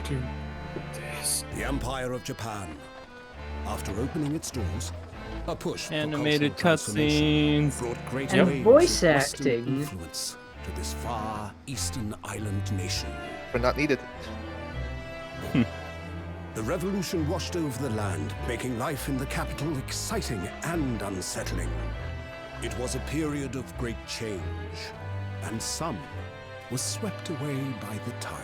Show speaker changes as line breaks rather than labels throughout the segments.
do this.
The Empire of Japan, after opening its doors, a push
Animated
for cultural transformation
cutscenes.
brought great
And
waves
voice
of Western
acting.
influence to this far eastern island nation.
We're not needed.
The revolution washed over the land, making life in the capital exciting and unsettling. It was a period of great change, and some was swept away by the tide.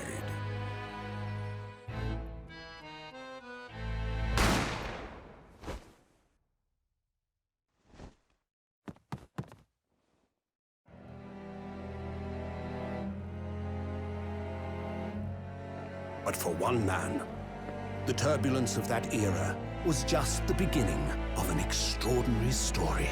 But for one man, the turbulence of that era was just the beginning of an extraordinary story.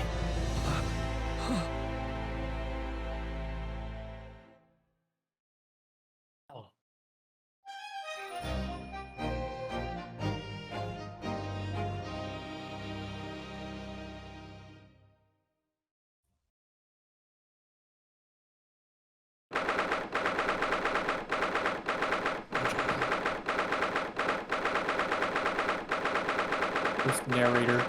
This narrator.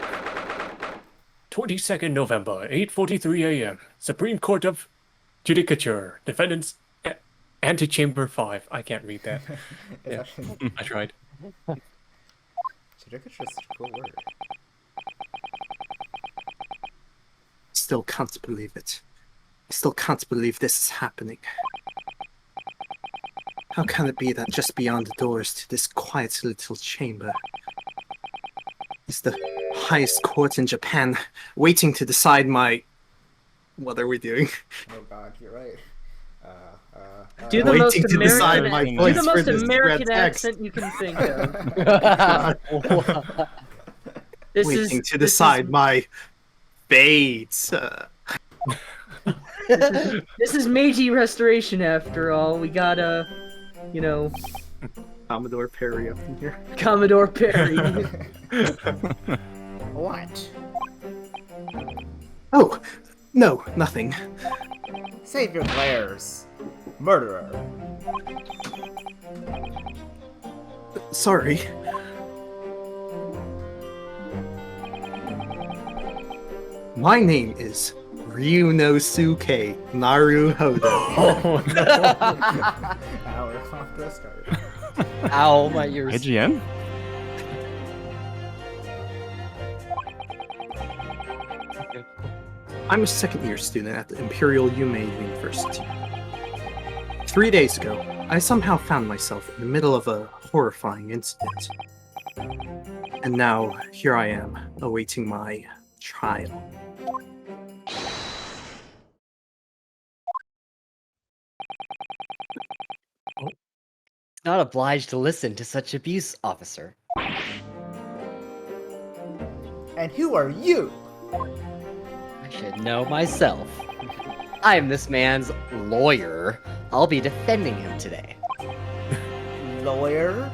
22nd November, 8:43 a.m. Supreme Court of Judicature. Defendants Antechamber 5. I can't read that. Yeah, I tried.
Judicature is such a cool word.
Still can't believe it. I still can't believe this is happening. How can it be that just beyond the doors to this quiet little chamber is the highest court in Japan, waiting to decide my... What are we doing?
Oh god, you're right.
Do the
Waiting
most
to decide my
American, do
voice
the
for
most
this
American
red text.
accent you can think of.
Waiting to decide my fate.
This is Meiji Restoration after all. We got you know,
Commodore Perry up in here.
Commodore Perry.
What?
Oh, no, nothing.
Save your glares. Murderer.
Sorry. My name is Ryunosuke Naruhodo.
Oh, no.
Now we're off to a start.
Ow, my ears.
IGN?
I'm a second-year student at the Imperial Yume University. 3 days ago, I somehow found myself in the middle of a horrifying incident. And now, here I am, awaiting my trial.
Not obliged to listen to such abuse, officer.
And who are you?
I should know myself. I'm this man's lawyer. I'll be defending him today.
Lawyer?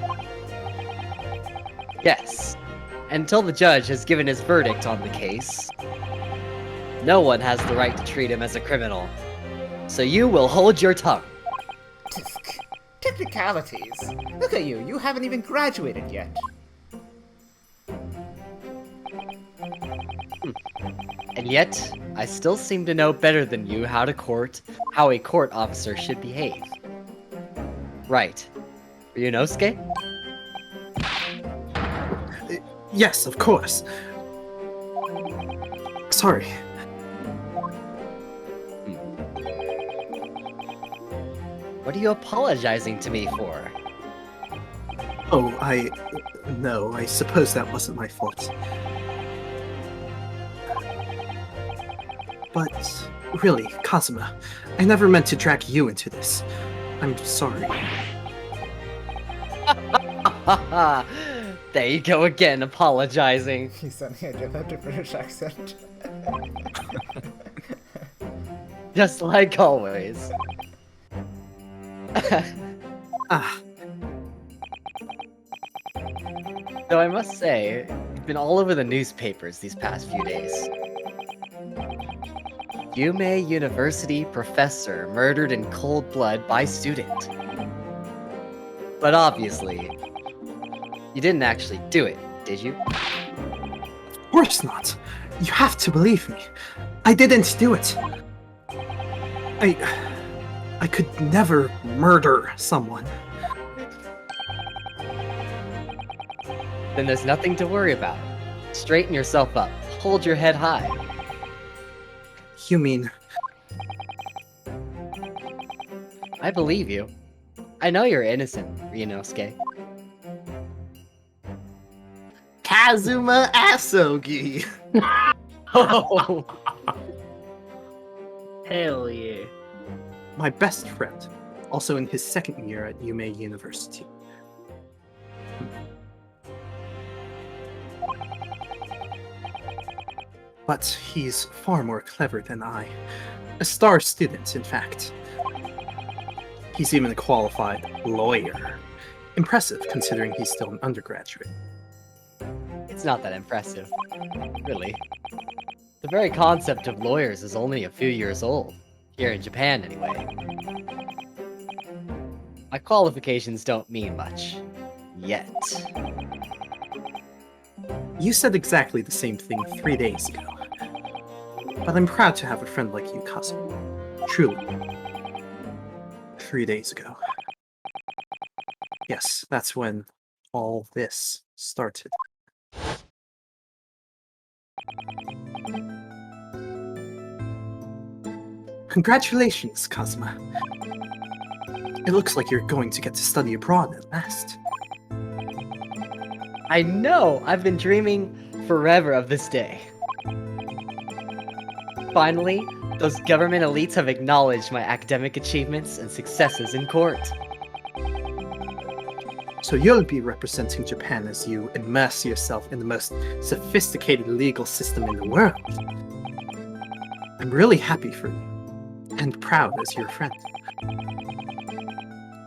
Yes. Until the judge has given his verdict on the case, no one has the right to treat him as a criminal. So you will hold your tongue.
Technicalities. Look at you. You haven't even graduated yet.
And yet, I still seem to know better than you how a court officer should behave. Right. Ryunosuke?
Yes, of course. Sorry.
What are you apologizing to me for?
Oh, No, I suppose that wasn't my fault. But, really, Kazuma, I never meant to drag you into this. I'm sorry.
There you go again, apologizing.
He suddenly developed a British accent.
Just like always.
Ah,
Though I must say, you've been all over the newspapers these past few days. Yume University professor murdered in cold blood by student. But obviously, you didn't actually do it, did you?
Of course not. You have to believe me. I didn't do it. I could never murder someone.
Then there's nothing to worry about. Straighten yourself up. Hold your head high.
You mean...
I believe you. I know you're innocent, Ryunosuke.
Kazuma Asogi!
Oh,
Hell yeah.
My best friend, also in his second year at Yume University. But he's far more clever than I. A star student, in fact. He's even a qualified lawyer. Impressive, considering he's still an undergraduate.
it's not that impressive. Really. The very concept of lawyers is only a few years old. Here in Japan, anyway. My qualifications don't mean much. Yet.
You said exactly the same thing 3 days ago. But I'm proud to have a friend like you, Kazuma. Truly. 3 days ago. Yes, that's when all this started. Congratulations, Kazuma. It looks like you're going to get to study abroad at last.
I know! I've been dreaming forever of this day. Finally, those government elites have acknowledged my academic achievements and successes in court.
So you'll be representing Japan as you immerse yourself in the most sophisticated legal system in the world. I'm really happy for you, and proud as your friend.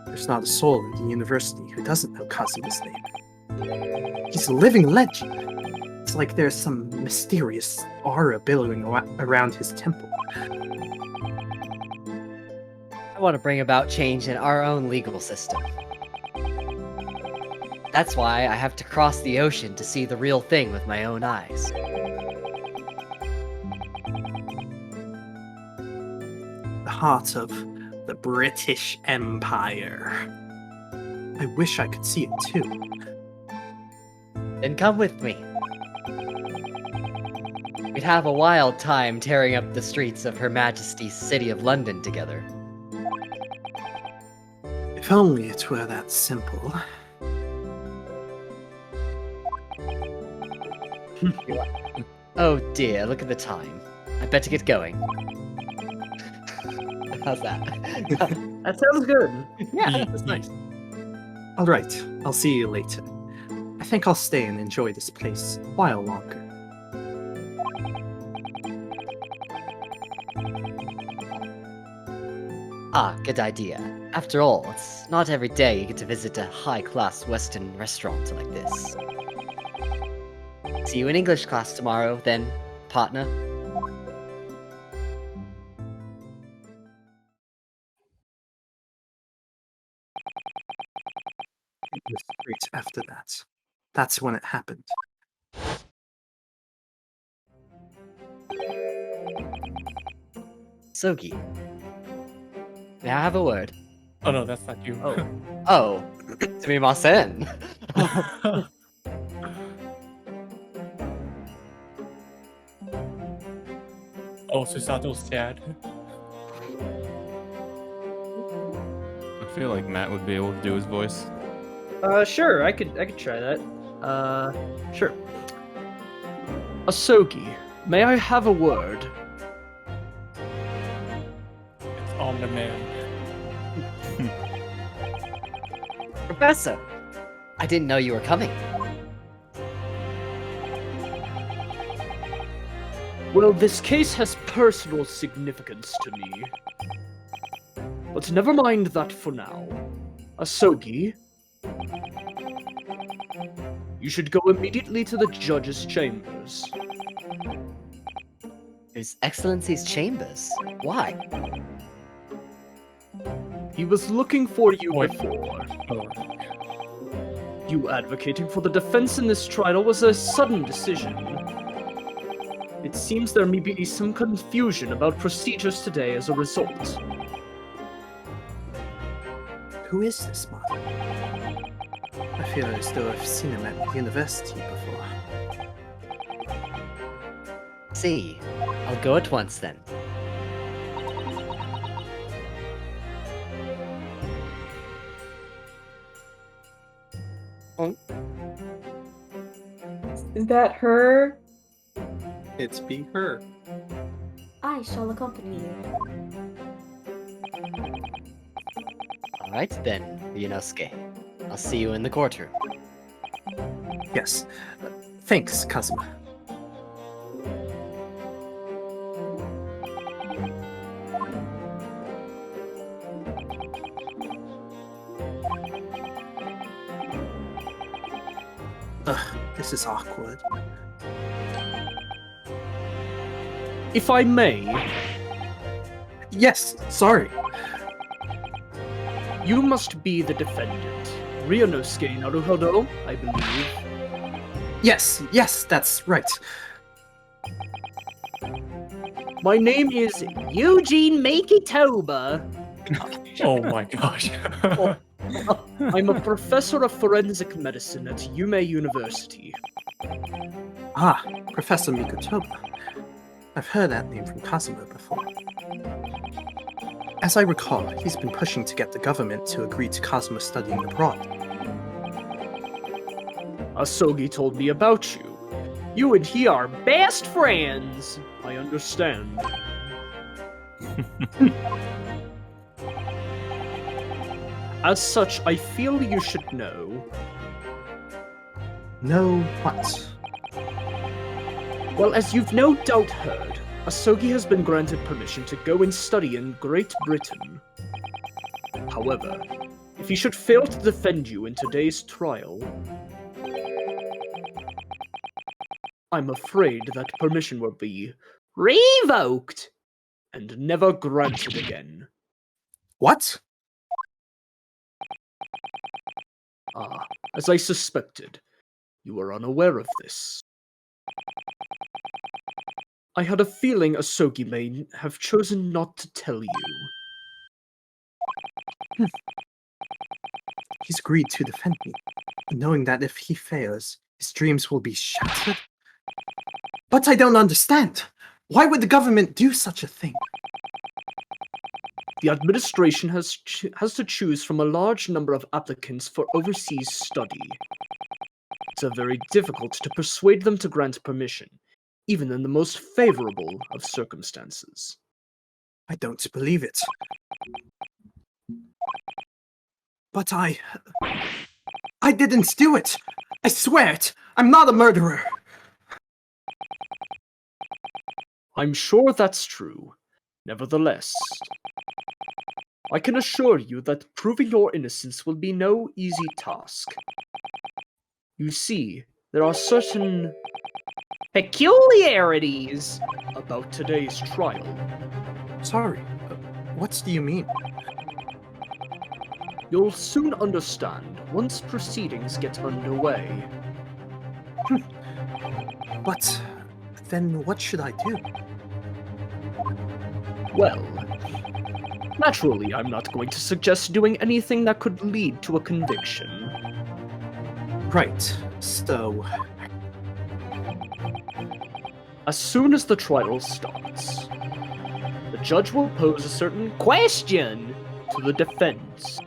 There's not a soul in the university who doesn't know Kazuma's name. He's a living legend. It's like there's some mysterious aura billowing around his temple.
I want to bring about change in our own legal system. That's why I have to cross the ocean to see the real thing with my own eyes.
The heart of the British Empire. I wish I could see it too.
Then come with me. We'd have a wild time tearing up the streets of Her Majesty's City of London together.
If only it were that simple.
Oh dear, look at the time. I better get going. How's that?
That sounds good.
Yeah, that's nice.
Alright, I'll see you later. I think I'll stay and enjoy this place a while longer.
Ah, good idea. After all, it's not every day you get to visit a high-class Western restaurant like this. See you in English class tomorrow, then, partner.
It was great after that. That's when it happened.
Sogi. May I have a word?
Oh no, that's not you.
Oh.
Oh, sumimasen.
Oh, Susato's sad.
I feel like Matt would be able to do his voice.
Sure, I could try that. Sure. Asogi, may I have a word?
It's on the man.
Professor, I didn't know you were coming.
Well, this case has personal significance to me. But never mind that for now. Asogi, you should go immediately to the judge's chambers.
His Excellency's chambers. Why?
He was looking for you
Wait.
before.
Oh.
You advocating for the defense in this trial was a sudden decision. It seems there may be some confusion about procedures today as a result.
Who is this man? I feel as though I've seen him at university before.
See, I'll go at once then.
Is that her?
It's be her.
I shall accompany you.
Alright then, Ryunosuke. I'll see you in the courtroom.
Yes. Thanks, Kazuma. This is awkward.
If I may,
Yes, sorry.
you must be the defendant. Ryunosuke Naruhodo, I believe.
Yes, that's right.
My name is Eugene Mikotoba.
Oh my gosh.
I'm a professor of forensic medicine at Yume University.
Ah, Professor Mikotoba. I've heard that name from Kazuma before. As I recall, he's been pushing to get the government to agree to Kazuma studying abroad.
Asogi told me about you. You and he are best friends. I understand. As such, I feel you should know.
No, what?
Well, as you've no doubt heard, Asogi has been granted permission to go and study in Great Britain. However, if he should fail to defend you in today's trial, I'm afraid that permission will be revoked and never granted again.
What?
Ah, as I suspected, you were unaware of this. I had a feeling Asogi may have chosen not to tell you.
He's agreed to defend me, knowing that if he fails, his dreams will be shattered. But I don't understand. Why would the government do such a thing?
The administration has to choose from a large number of applicants for overseas study. It's very difficult to persuade them to grant permission, even in the most favorable of circumstances.
I don't believe it. But I didn't do it! I swear it! I'm not a murderer!
I'm sure that's true. Nevertheless, I can assure you that proving your innocence will be no easy task. You see, there are certain peculiarities about today's trial.
Sorry, what do you mean?
You'll soon understand once proceedings get underway.
But then what should I do?
Well, naturally, I'm not going to suggest doing anything that could lead to a conviction.
Right, so...
As soon as the trial starts, the judge will pose a certain question to the defense.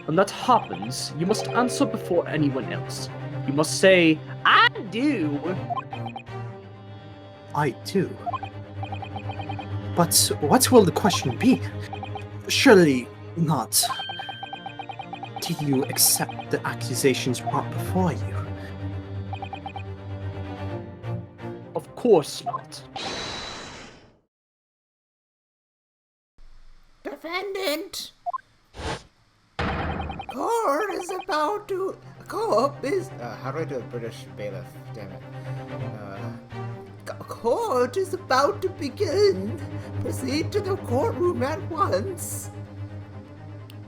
When that happens, you must answer before anyone else. You must say, "I do."
I do. But what will the question be? Surely not. Do you accept the accusations brought before you?
Of course not.
Defendant! Court is about to... Co-op is... how do I do a British bailiff? Damn it. Court is about to begin. Proceed to the courtroom at once.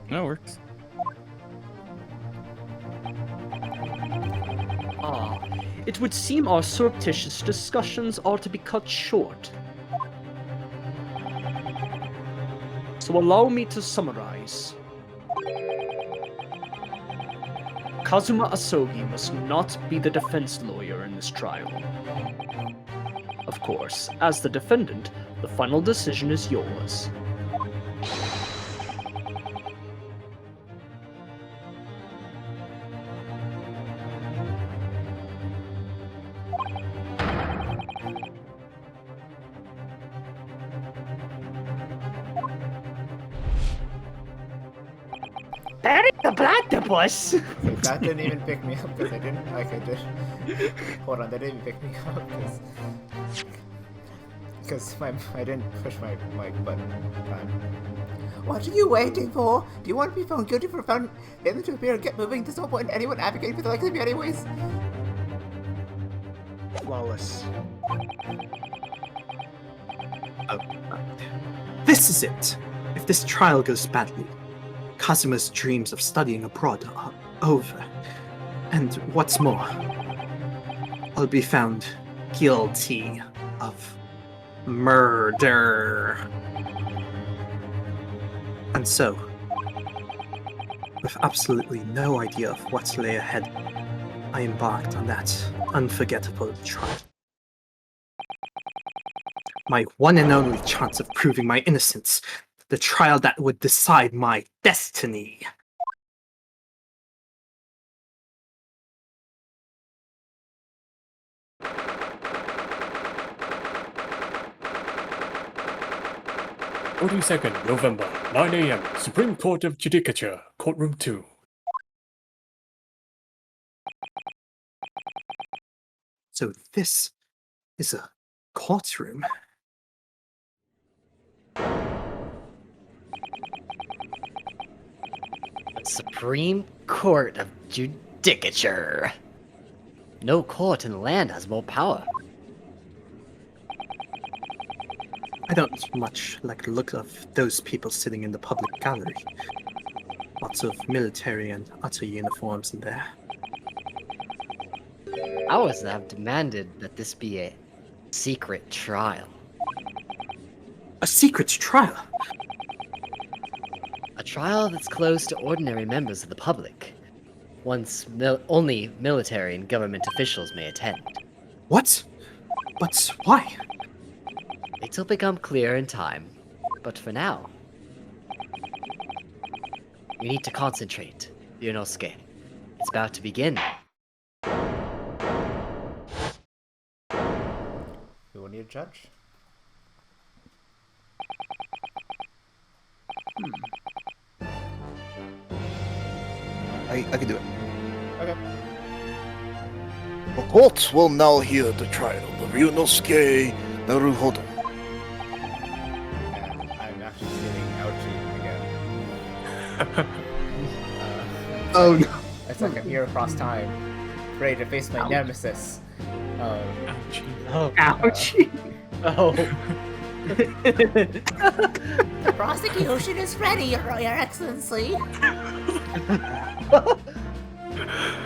That works.
Ah, it would seem our surreptitious discussions are to be cut short. So allow me to summarize. Kazuma Asogi must not be the defense lawyer in this trial. Of course, as the defendant, the final decision is yours. Bury the platypus!
Okay, that didn't even pick me up because I didn't like I did. Hold on, that didn't pick me up because I didn't push my mic button. What are you waiting for? Do you want to be found guilty for failing to appear and get moving? There's no point in anyone advocating for the likes of me anyways.
Flawless. Oh, this is it. If this trial goes badly, Kazuma's dreams of studying abroad are over. And what's more, I'll be found guilty of murder. And so, with absolutely no idea of what lay ahead, I embarked on that unforgettable trial. My one and only chance of proving my innocence, the trial that would decide my destiny.
November, 9 a.m. Supreme Court of Judicature, Courtroom 2.
So this is a courtroom.
Supreme Court of Judicature. No court in the land has more power.
I don't much like the look of those people sitting in the public gallery. Lots of military and utter uniforms in there.
Ours have demanded that this be a secret trial.
A secret trial?
A trial that's closed to ordinary members of the public. Only military and government officials may attend.
What? But why?
It'll become clear in time, but for now, you need to concentrate, Ryunosuke. It's about to begin.
Who will need a judge?
I can do it.
Okay.
The court will now hear the trial of Ryunosuke Naruhodo.
And I'm actually stealing Auchi again.
Oh no.
It's like I'm here across time, ready to face my nemesis.
Ouchie.
The prosecution is ready, Your Excellency.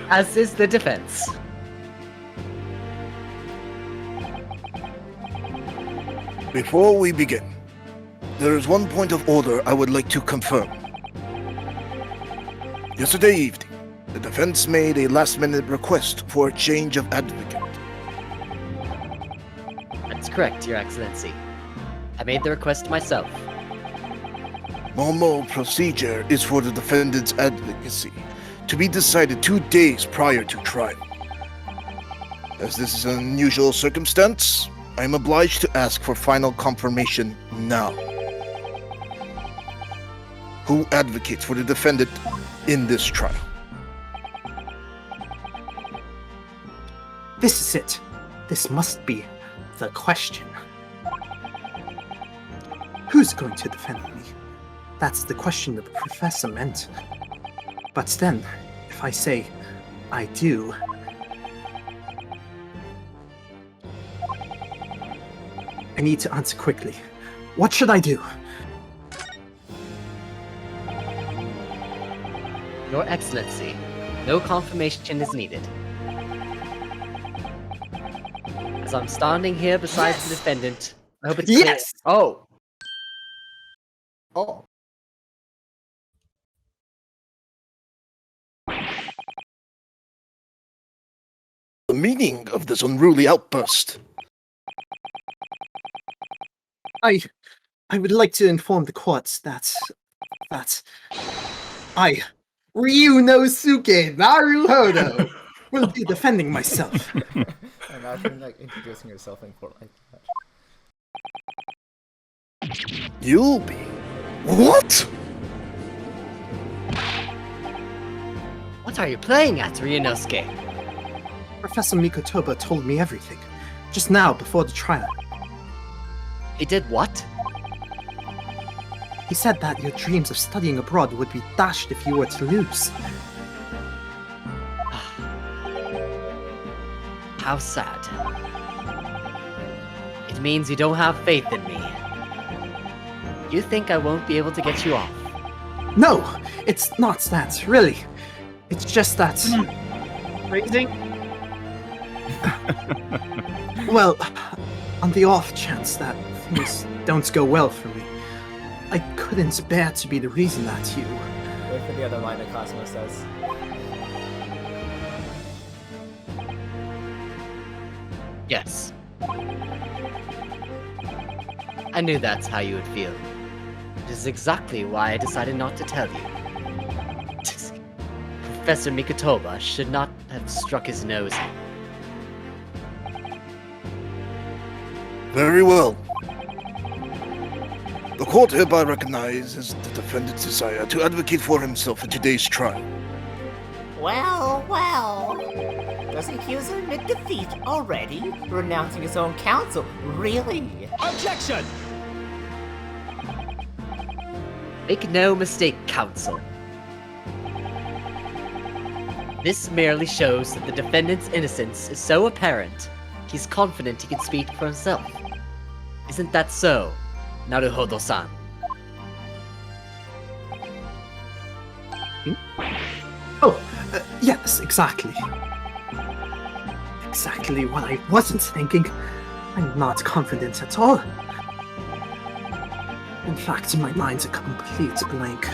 As is the defense.
Before we begin, there is one point of order I would like to confirm. Yesterday evening, the defense made a last-minute request for a change of advocate.
That's correct, Your Excellency. I made the request myself.
Normal procedure is for the defendant's advocacy to be decided 2 days prior to trial. As this is an unusual circumstance, I am obliged to ask for final confirmation now. Who advocates for the defendant in this trial?
This is it. This must be the question. Who's going to defend me? That's the question the professor meant. But then, if I say, I do... I need to answer quickly. What should I do?
Your Excellency, no confirmation is needed. As I'm standing here beside the defendant, I hope it's clear.
Yes!
Oh. Oh.
The meaning of this unruly outburst.
I would like to inform the courts that I, Ryunosuke Naruhodo, will be defending myself.
Imagine like introducing yourself in court like that.
You'll be. What?
What are you playing at, Ryunosuke?
Professor Mikotoba told me everything, just now before the trial.
He did what?
He said that your dreams of studying abroad would be dashed if you were to lose.
How sad. It means you don't have faith in me. You think I won't be able to get you off?
No, it's not that, really. It's just that...
Crazy?
Well, on the off chance that things don't go well for me, I couldn't bear to be the reason that you...
Wait for the other line that Kazuma says.
Yes. I knew that's how you would feel. It is exactly why I decided not to tell you. Professor Mikotoba should not have struck his nose in.
Very well. The court hereby recognizes the defendant's desire to advocate for himself in today's trial.
Well, well. Does the accuser admit defeat already? Renouncing his own counsel? Really?
Objection!
Make no mistake, counsel. This merely shows that the defendant's innocence is so apparent, he's confident he can speak for himself. Isn't that so, Naruhodo-san?
Oh, yes, exactly. Exactly what I wasn't thinking. I'm not confident at all. In fact, my mind's a complete blank.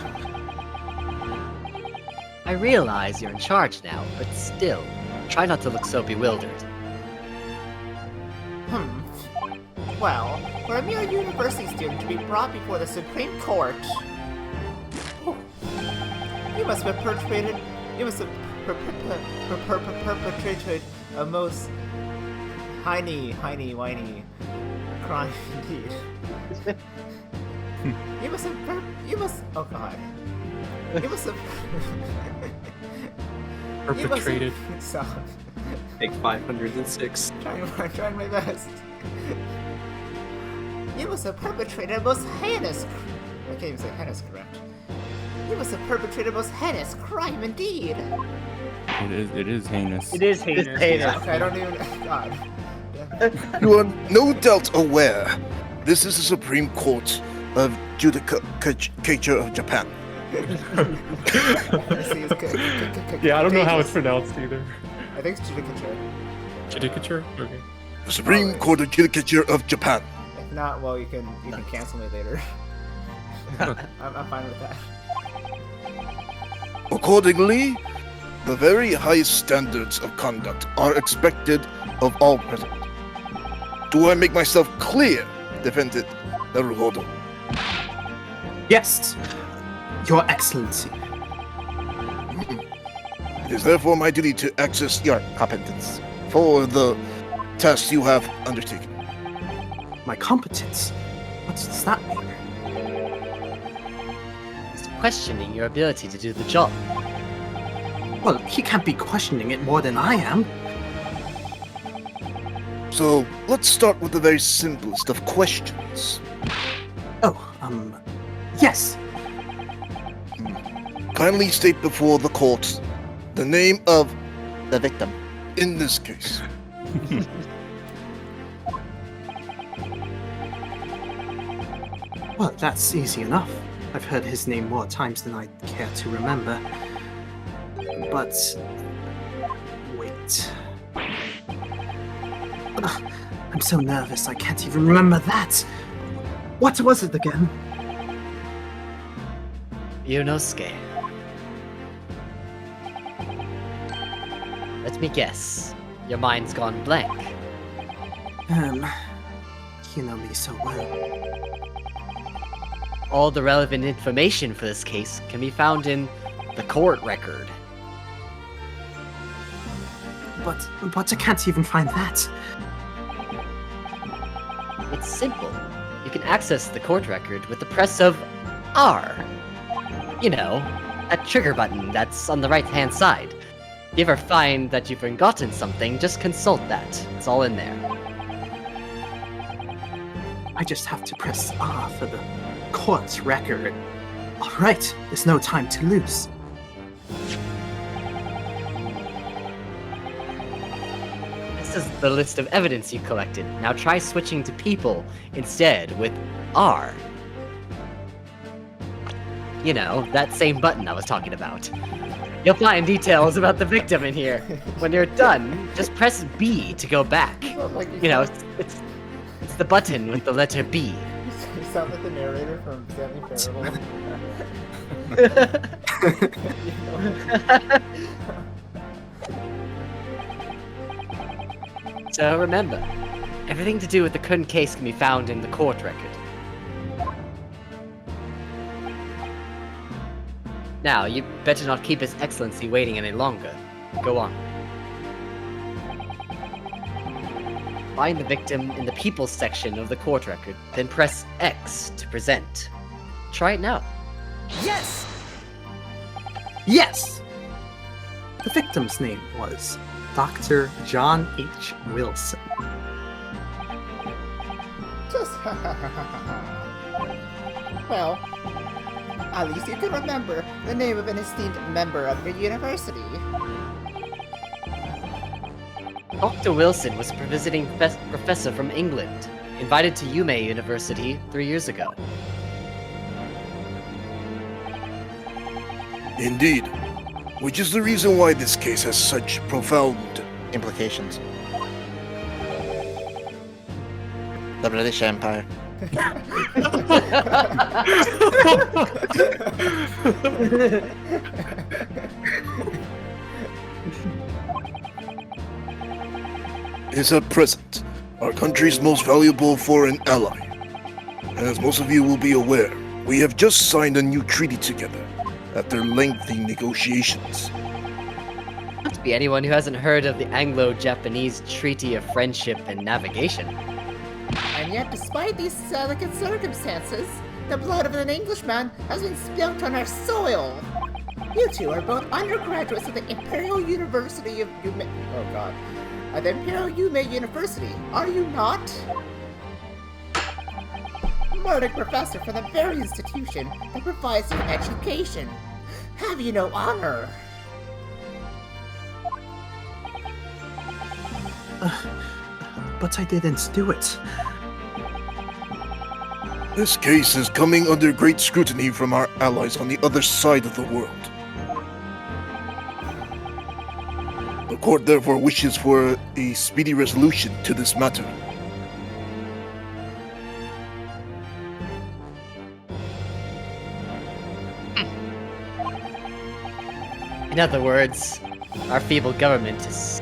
I realize you're in charge now, but still, try not to look so bewildered.
Well, for a mere university student to be brought before the Supreme Court... You must have perpetrated... You must have perpetrated a most... whiny crime indeed. You must have... Oh god. You must have...
Perpetrated.
Stop.
Take 506.
Trying my best. You must have perpetrated a most heinous... I can't even say heinous correct. You must have perpetrated a most heinous crime indeed.
It is heinous.
It is heinous.
Okay, I don't even... God.
You are no doubt aware, this is the Supreme Court of Judicature of Japan.
Yeah, I don't know how it's pronounced either.
I think it's Judicature.
Judicature? Okay.
The Supreme Court of Judicature of Japan.
If not, well, you can cancel me later. I'm fine with that.
Accordingly, the very highest standards of conduct are expected of all present. Do I make myself clear, defendant Naruhodo?
Yes, Your Excellency.
It is therefore my duty to access your competence for the task you have undertaken.
My competence? What does that mean?
He's questioning your ability to do the job.
Well, he can't be questioning it more than I am.
So, let's start with the very simplest of questions.
Oh, yes.
Kindly state before the court the name of the victim in this case.
Well, that's easy enough. I've heard his name more times than I care to remember. But... wait... Ugh, I'm so nervous I can't even remember that! What was it again?
Ryunosuke. Let me guess. Your mind's gone blank.
You know me so well.
All the relevant information for this case can be found in the court record.
But I can't even find that.
It's simple. You can access the court record with the press of R. You know, that trigger button that's on the right-hand side. If you ever find that you've forgotten something, just consult that. It's all in there.
I just have to press R for the court record. Alright, there's no time to lose.
This is the list of evidence you collected. Now try switching to people instead with R. You know, that same button I was talking about. You'll find details about the victim in here. When you're done, just press B to go back. You know, it's the button with the letter B.
You sound like the narrator from Stanley Parable.
So remember, everything to do with the current case can be found in the court record. Now, you better not keep His Excellency waiting any longer. Go on. Find the victim in the People's section of the court record, then press X to present. Try it now.
Yes! Yes! The victim's name was Dr. John H. Wilson.
Just well, at least you can remember the name of an esteemed member of your university.
Dr. Wilson was a visiting professor from England, invited to Yume University 3 years ago.
Indeed. Which is the reason why this case has such profound implications. The British Empire. Is at present our country's most valuable foreign ally. And as most of you will be aware, we have just signed a new treaty together after lengthy negotiations.
Not to be anyone who hasn't heard of the Anglo-Japanese Treaty of Friendship and Navigation.
And yet, despite these delicate circumstances, the blood of an Englishman has been spilt on our soil. You two are both undergraduates of the Imperial University of Yume. Oh God. At the Imperial Yume University, are you not? Murdered professor for the very institution that provides you education. Have you no honor?
But I didn't do it.
This case is coming under great scrutiny from our allies on the other side of the world. The court therefore wishes for a speedy resolution to this matter.
In other words, our feeble government is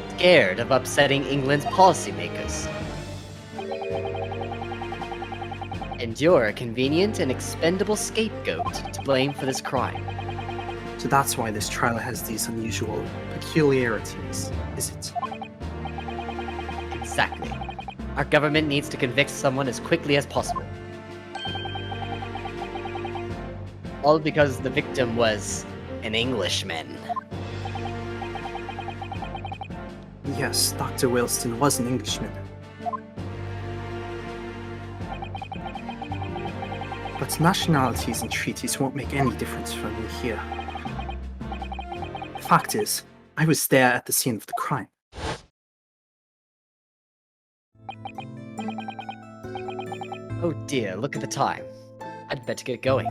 scared of upsetting England's policymakers. And you're a convenient and expendable scapegoat to blame for this crime.
So that's why this trial has these unusual peculiarities, is it?
Exactly. Our government needs to convict someone as quickly as possible. All because the victim was an Englishman.
Yes, Dr. Wilson was an Englishman. But nationalities and treaties won't make any difference for me here. The fact is, I was there at the scene of the crime.
Oh dear, look at the time. I'd better get going.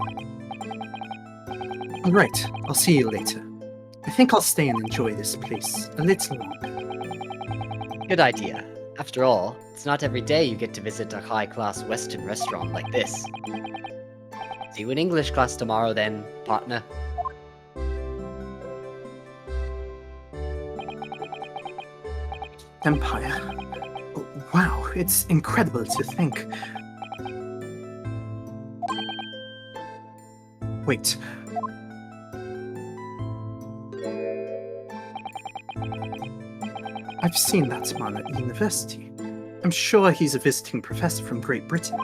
Alright, I'll see you later. I think I'll stay and enjoy this place a little longer.
Good idea. After all, it's not every day you get to visit a high-class Western restaurant like this. See you in English class tomorrow then, partner.
Empire. Wow, it's incredible to think. Wait. I've seen that man at university. I'm sure he's a visiting professor from Great Britain.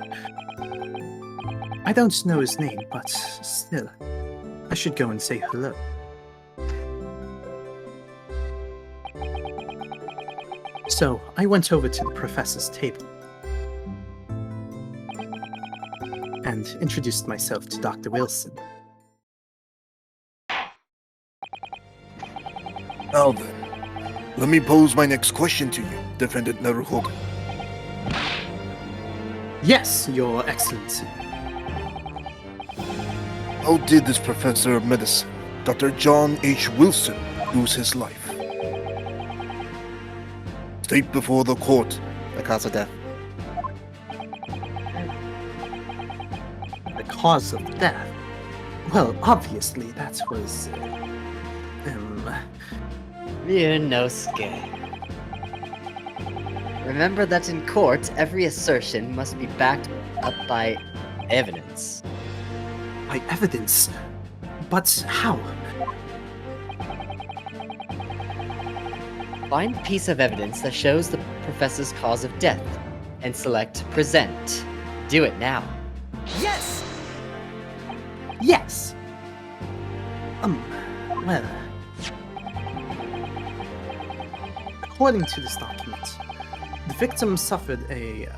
I don't know his name, but still, I should go and say hello. So, I went over to the professor's table and introduced myself to Dr. Wilson.
Now then, let me pose my next question to you, Defendant Naruhodo.
Yes, Your Excellency.
How did this professor of medicine, Dr. John H. Wilson, lose his life? State before the court.
The cause of death.
The cause of death? Well, obviously that was...
Ryunosuke. Remember that in court, every assertion must be backed up by evidence.
By evidence? But how?
Find a piece of evidence that shows the professor's cause of death, and select Present. Do it now.
Yes! Yes! Well... According to this document, the victim suffered a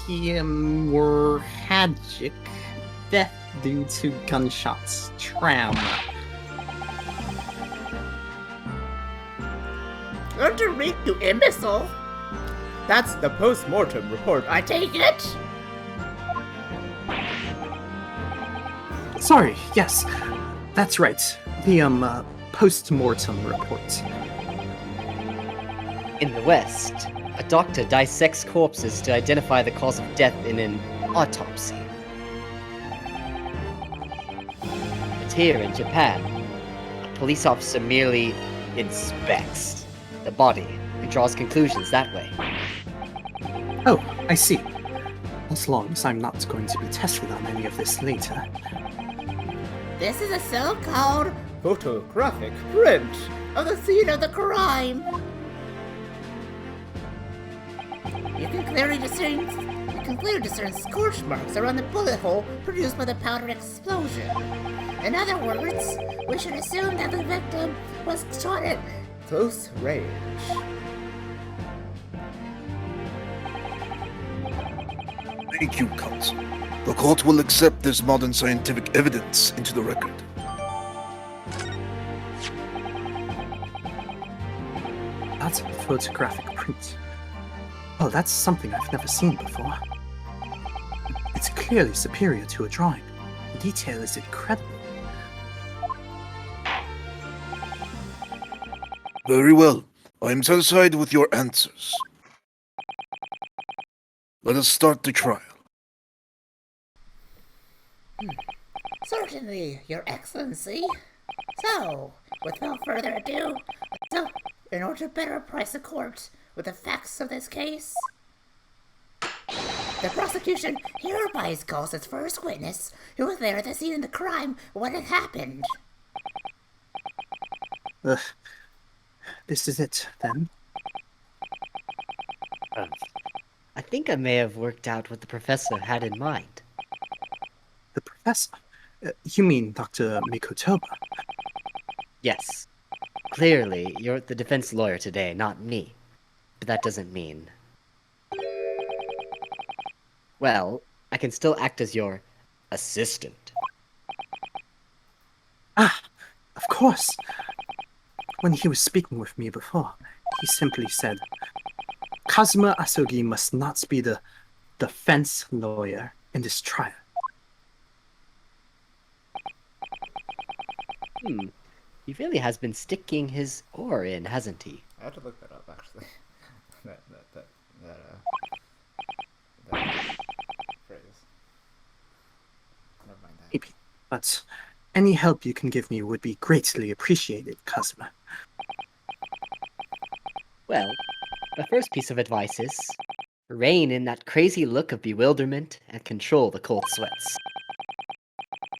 hemorrhagic death due to gunshots trauma.
Under me, you imbecile! That's the post-mortem report, I take it?
Sorry, yes, that's right. The, post-mortem report.
In the West, a doctor dissects corpses to identify the cause of death in an autopsy. But here in Japan, a police officer merely inspects the body and draws conclusions that way.
Oh, I see. As long as I'm not going to be tested on any of this later.
This is a so-called photographic print of the scene of the crime. You can clearly discern scorch marks around the bullet hole produced by the powder explosion. In other words, we should assume that the victim was shot at close range.
Thank you, counsel. The court will accept this modern scientific evidence into the record.
That's a photographic print. Oh, that's something I've never seen before. It's clearly superior to a drawing. The detail is incredible.
Very well. I am satisfied with your answers. Let us start the trial.
Certainly, Your Excellency. So, without further ado, in order to better apprise the court with the facts of this case, the prosecution hereby calls its first witness, who was there at the scene of the crime when it happened.
This is it, then?
I think I may have worked out what the professor had in mind.
The professor? You mean Dr. Mikotoba?
Yes. Clearly, you're the defense lawyer today, not me. But that doesn't mean... Well, I can still act as your assistant.
Ah, of course. When he was speaking with me before, he simply said, Kazuma Asogi must not be the defense lawyer in this trial.
He really has been sticking his oar in, hasn't he?
I had to look that up, actually. that phrase. Never mind that.
Maybe, but any help you can give me would be greatly appreciated, Kazuma.
Well, the first piece of advice is rein in that crazy look of bewilderment and control the cold sweats.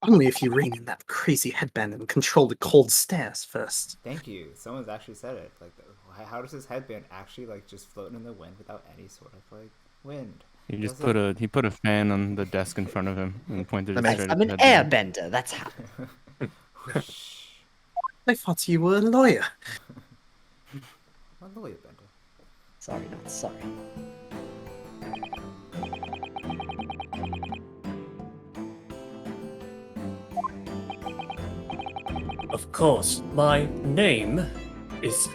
Only if you rein in that crazy headband and control the cold stares first.
Thank you. Someone's actually said it. Like, how does his headband actually like just float in the wind without any sort of like wind?
He just put a fan on the desk in front of him and pointed it straight at
I'm
the
an
headband.
airbender, that's how.
I thought you were a lawyer.
A lawyer bender.
Sorry, not sorry.
Of course, my name is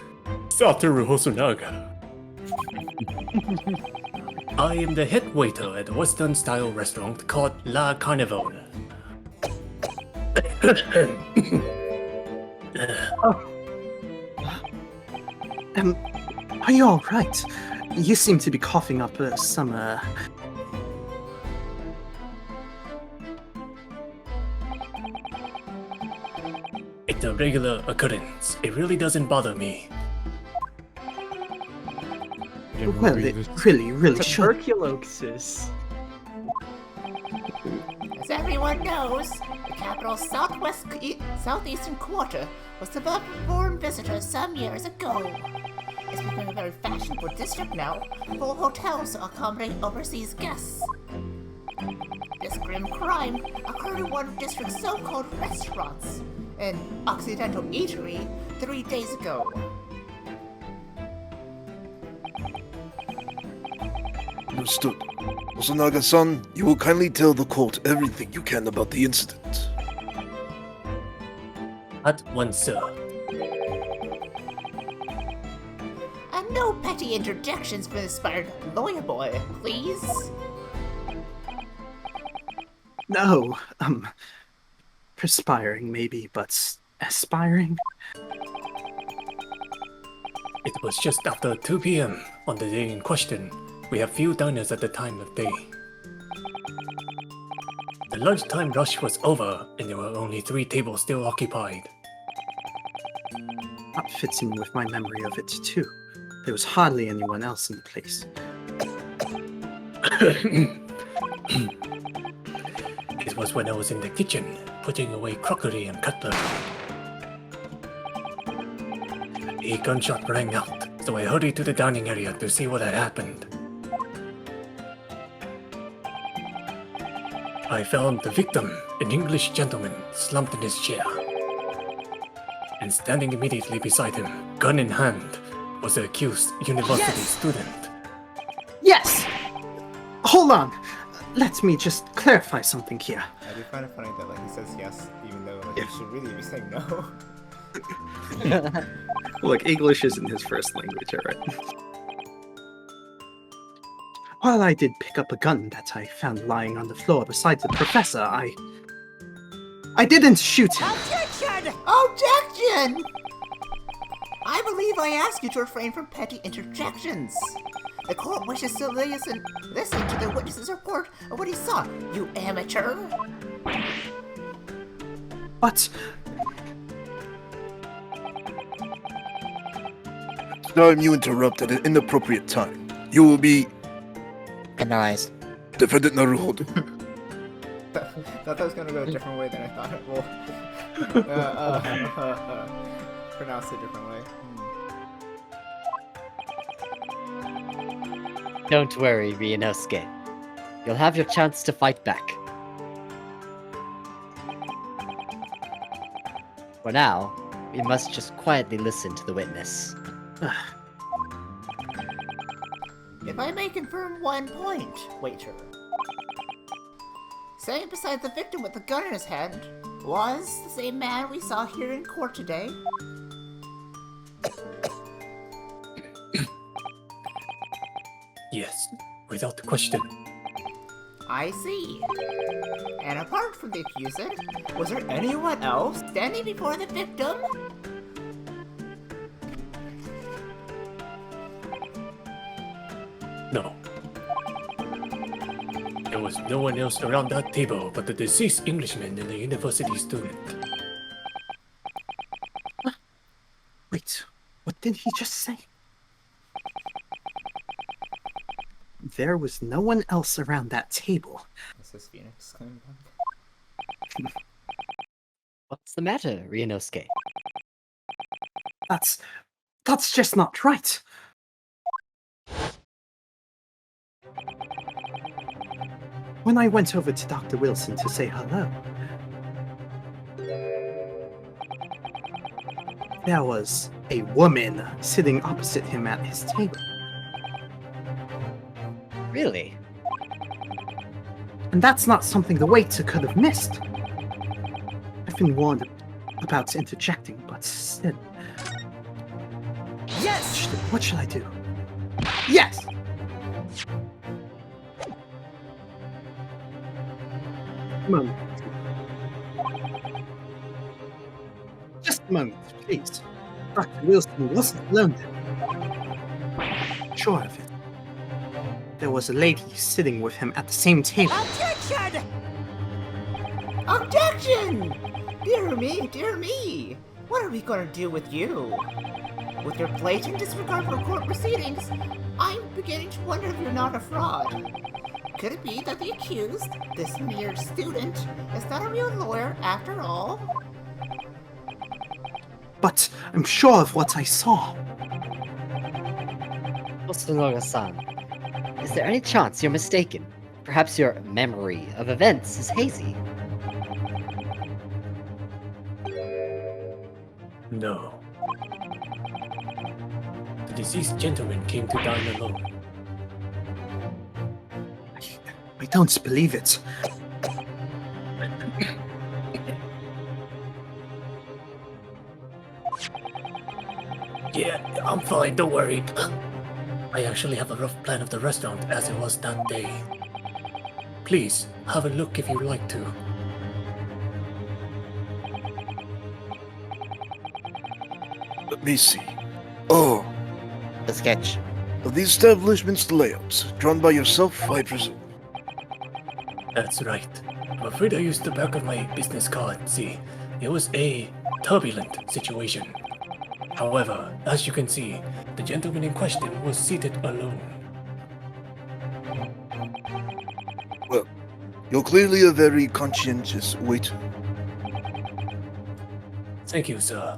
Satoru Hosonaga. I am the head waiter at a Western-style restaurant called La Carnival.
Are you all right? You seem to be coughing up some.
It's a regular occurrence. It really doesn't bother me.
Well, it really should.
Tuberculosis.
As everyone knows, the capital's southeastern quarter was developed for foreign visitors some years ago. It's become a very fashionable district now, full of hotels to accommodate overseas guests. This grim crime occurred in one of the district's so-called restaurants, an Occidental eatery, 3 days ago.
Understood. Hosonaga-san, you will kindly tell the court everything you can about the incident.
At once, sir.
And no petty interjections from the inspired lawyer boy, please.
No, perspiring maybe, but aspiring?
It was just after 2 p.m. on the day in question. We have few diners at the time of day. The lunchtime rush was over, and there were only 3 tables still occupied.
That fits in with my memory of it too. There was hardly anyone else in the place.
It was when I was in the kitchen, putting away crockery and cutlery. A gunshot rang out, so I hurried to the dining area to see what had happened. I found the victim, an English gentleman, slumped in his chair. And standing immediately beside him, gun in hand, was the accused university student.
Yes! Hold on! Let me just clarify something here.
I do find it funny that like he says yes, even though like, he should really be saying no.
Look, English isn't his first language, alright? While I did pick up a gun that I found lying on the floor beside the professor, I didn't shoot him.
Objection! Objection! I believe I asked you to refrain from petty interjections. The court wishes to listen to the witness's report of what he saw, you amateur.
But
Time you interrupt at an inappropriate time. You will be
penalized.
Defendant Naruhodo.
Thought that was gonna go a different way than I thought it will. Pronounce it a different way.
Don't worry, Ryunosuke. You'll have your chance to fight back. For now, we must just quietly listen to the witness.
If I may confirm one point, waiter. Standing beside the victim with the gun in his hand was the same man we saw here in court today.
Yes, without question.
I see. And apart from the accused, was there anyone else standing before the victim?
No. There was no one else around that table but the deceased Englishman and the university student.
Wait, what did he just say? There was no one else around that table.
Is this Phoenix coming back?
What's the matter, Ryunosuke?
That's just not right. When I went over to Dr. Wilson to say hello, there was a woman sitting opposite him at his table.
Really?
And that's not something the waiter could have missed. I've been warned about interjecting, but still.
Yes!
What should I do? Yes! Moment. Just a moment, please. Dr. Wilson wasn't alone then. Sure of it. There was a lady sitting with him at the same table.
Objection! Objection! Dear me, dear me! What are we gonna do with you? With your blatant disregard for court proceedings, I'm beginning to wonder if you're not a fraud. Could it be that the accused, this mere student, is not a real lawyer after all?
But I'm sure of what I saw.
Hosonaga-san, is there any chance you're mistaken? Perhaps your memory of events is hazy.
No. The deceased gentleman came to dine alone.
I don't believe it.
Yeah, I'm fine, don't worry. I actually have a rough plan of the restaurant as it was that day. Please, have a look if you'd like to.
Let me see. Oh,
The sketch.
of the establishment's layouts, drawn by yourself, I presume.
That's right. I'm afraid I used the back of my business card. See, it was a turbulent situation. However, as you can see, the gentleman in question was seated alone.
Well, you're clearly a very conscientious waiter.
Thank you, sir.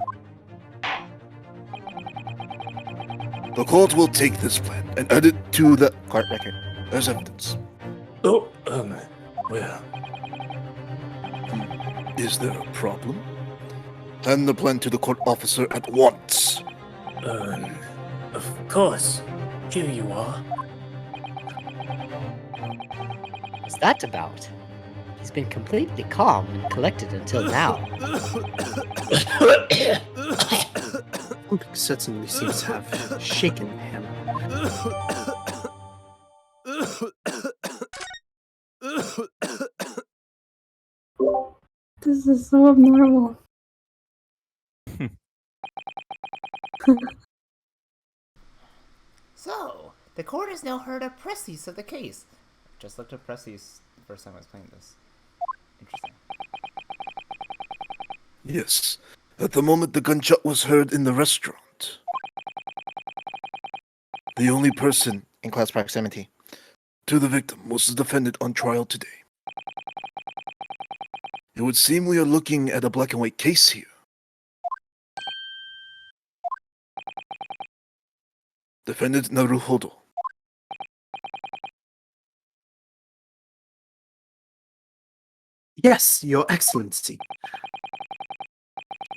The court will take this plan and add it to the
Court record.
as evidence.
Oh, well,
Is there a problem? Hand the plan to the court officer at once.
of course. Here you are.
What's that about? He's been completely calm and collected until now.
Something certainly seems to have shaken him.
This is so abnormal.
So, the court has now heard a précis of the case.
Just looked at Pressie's the first time I was playing this. Interesting.
Yes. At the moment the gunshot was heard in the restaurant. The only person
In close proximity.
to the victim was the defendant on trial today. It would seem we are looking at a black and white case here. Defendant Naruhodo.
Yes, Your Excellency.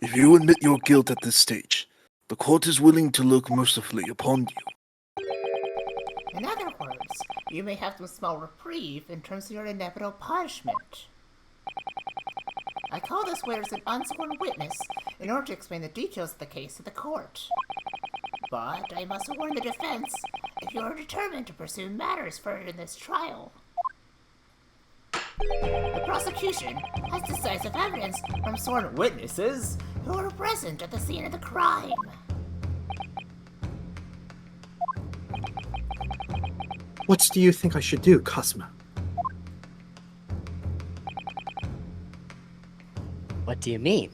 If you admit your guilt at this stage, the court is willing to look mercifully upon you.
In other words, you may have some small reprieve in terms of your inevitable punishment. I call this witness an unsworn witness in order to explain the details of the case to the court. But I must warn the defense if you are determined to pursue matters further in this trial. The prosecution has decisive evidence from sworn witnesses who were present at the scene of the crime.
What do you think I should do, Kazuma?
What do you mean?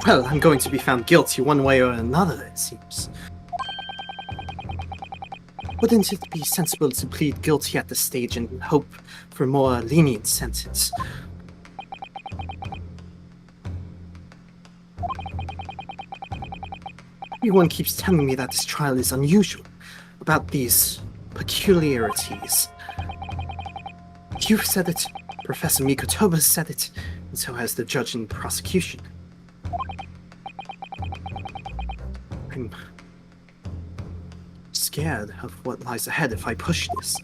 Well, I'm going to be found guilty one way or another, it seems. Wouldn't it be sensible to plead guilty at this stage and hope for a more lenient sentence? Everyone keeps telling me that this trial is unusual, about these peculiarities. You've said it, Professor Mikotoba said it, and so has the judge and prosecution. I'm scared of what lies ahead if I push this.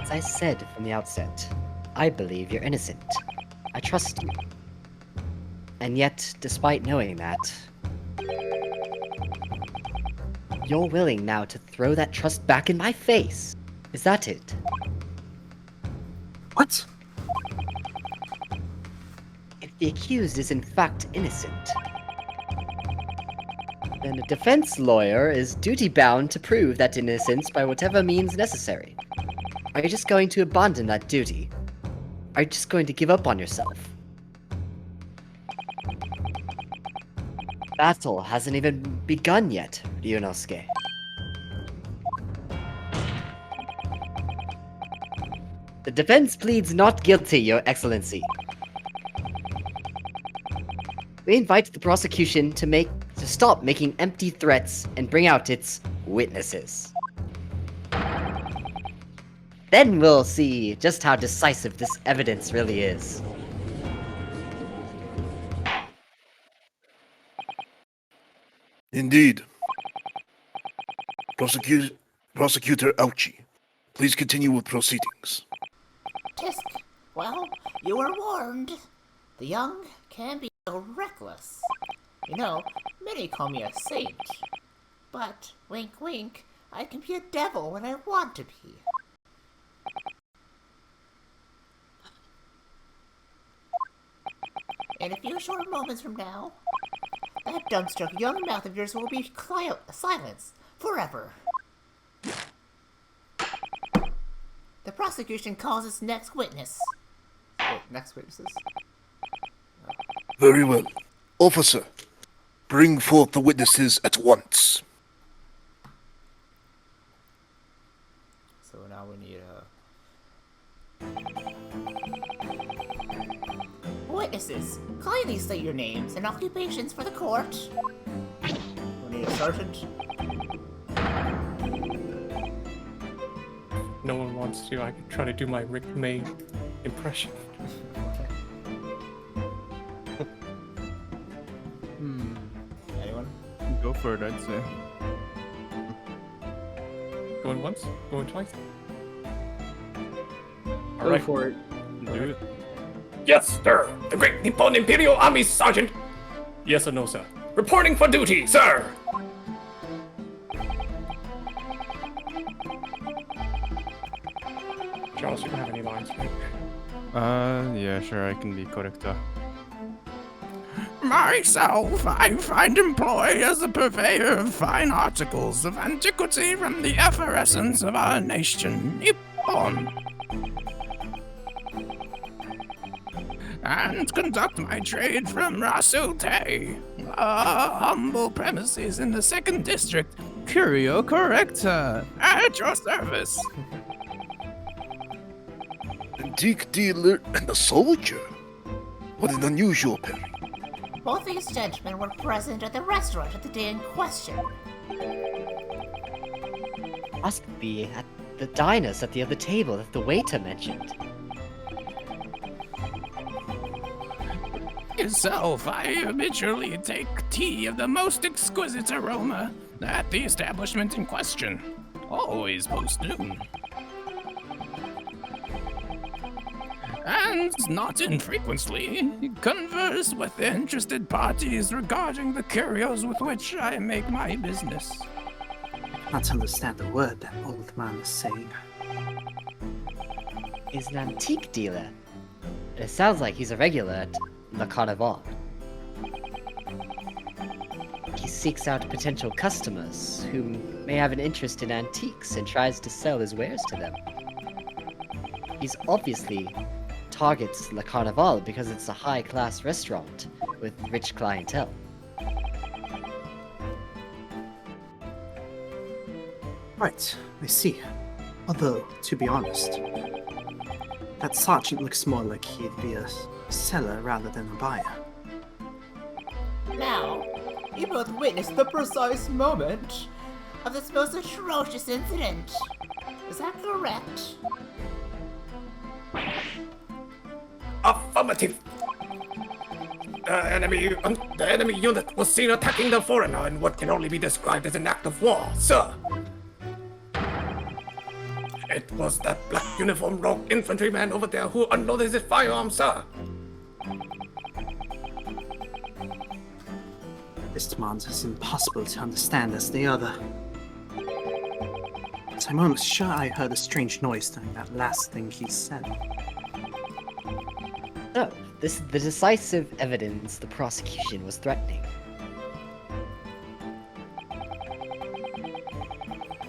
As I said from the outset, I believe you're innocent. I trust you. And yet, despite knowing that, you're willing now to throw that trust back in my face. Is that it?
What?
If the accused is in fact innocent, then a defense lawyer is duty-bound to prove that innocence by whatever means necessary. Are you just going to abandon that duty? Are you just going to give up on yourself? Battle hasn't even begun yet, Ryunosuke. The defense pleads not guilty, Your Excellency. We invite the prosecution to stop making empty threats and bring out its witnesses. Then we'll see just how decisive this evidence really is.
Indeed. Prosecutor Auchi, please continue with proceedings.
Tisk, well, you were warned. The young can be so reckless. You know, many call me a saint. But, wink wink, I can be a devil when I want to be. In a few short moments from now, that dumbstruck young mouth of yours will be silenced forever. The prosecution calls its next witness.
Wait, next witnesses?
Very well. Officer, bring forth the witnesses at once.
So now we need
Witnesses, kindly state your names and occupations for the court.
we need a sergeant.
No one wants to. I could try to do my Rick May impression.
Anyone?
Go for it, I'd say.
Going once? Going twice?
Go
Alright.
for it.
Do it.
Yes, sir! The Great Nippon Imperial Army Sergeant! Iyesa Nosa. Reporting for duty, sir! Charles, you don't have any lines, right?
Yeah, sure, I can be Korekuta.
Myself, I find employ as a purveyor of fine articles of antiquity from the effervescence of our nation, Nippon. And conduct my trade from Rasute, humble premises in the 2nd District, Kyurio Korekuta, at your service.
Antique dealer and a soldier? What an unusual pairing.
Both these gentlemen were present at the restaurant at the day in question.
Must be at the diners at the other table that the waiter mentioned.
Myself, I habitually take tea of the most exquisite aroma at the establishment in question, always post-noon. And not infrequently, converse with interested parties regarding the curios with which I make my business.
Can't understand a word that old man is saying.
He's an antique dealer. It sounds like he's a regular at Le Carnival. He seeks out potential customers who may have an interest in antiques and tries to sell his wares to them. He's obviously targets Le Carnival because it's a high-class restaurant with rich clientele.
Right, I see. Although, to be honest, that sergeant looks more like he'd be a seller rather than a buyer.
Now, you both witnessed the precise moment of this most atrocious incident. Is that correct?
Affirmative. The enemy unit was seen attacking the foreigner in what can only be described as an act of war, sir. It was that black uniform rogue infantryman over there who unloaded his firearm, sir.
This demand is impossible to understand as the other. But I'm almost sure I heard a strange noise during that last thing he said.
So, this is the decisive evidence the prosecution was threatening.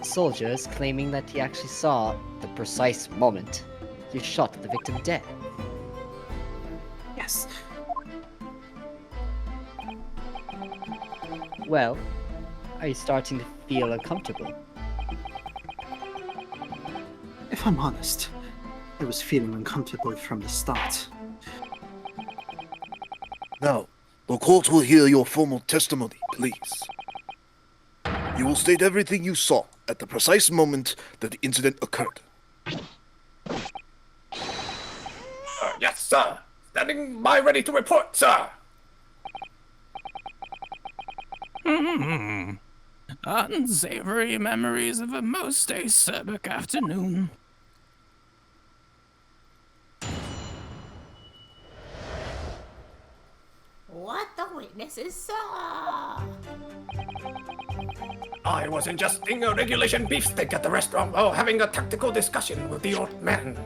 Soldiers claiming that he actually saw the precise moment he shot the victim dead.
Yes.
Well, are you starting to feel uncomfortable?
If I'm honest, I was feeling uncomfortable from the start.
Now, the court will hear your formal testimony, please. You will state everything you saw at the precise moment that the incident occurred.
Yes, sir. Standing by ready to report, sir.
Unsavory memories of a most acerbic afternoon.
What the witnesses saw!
I was ingesting a regulation beefsteak at the restaurant while having a tactical discussion with the old man.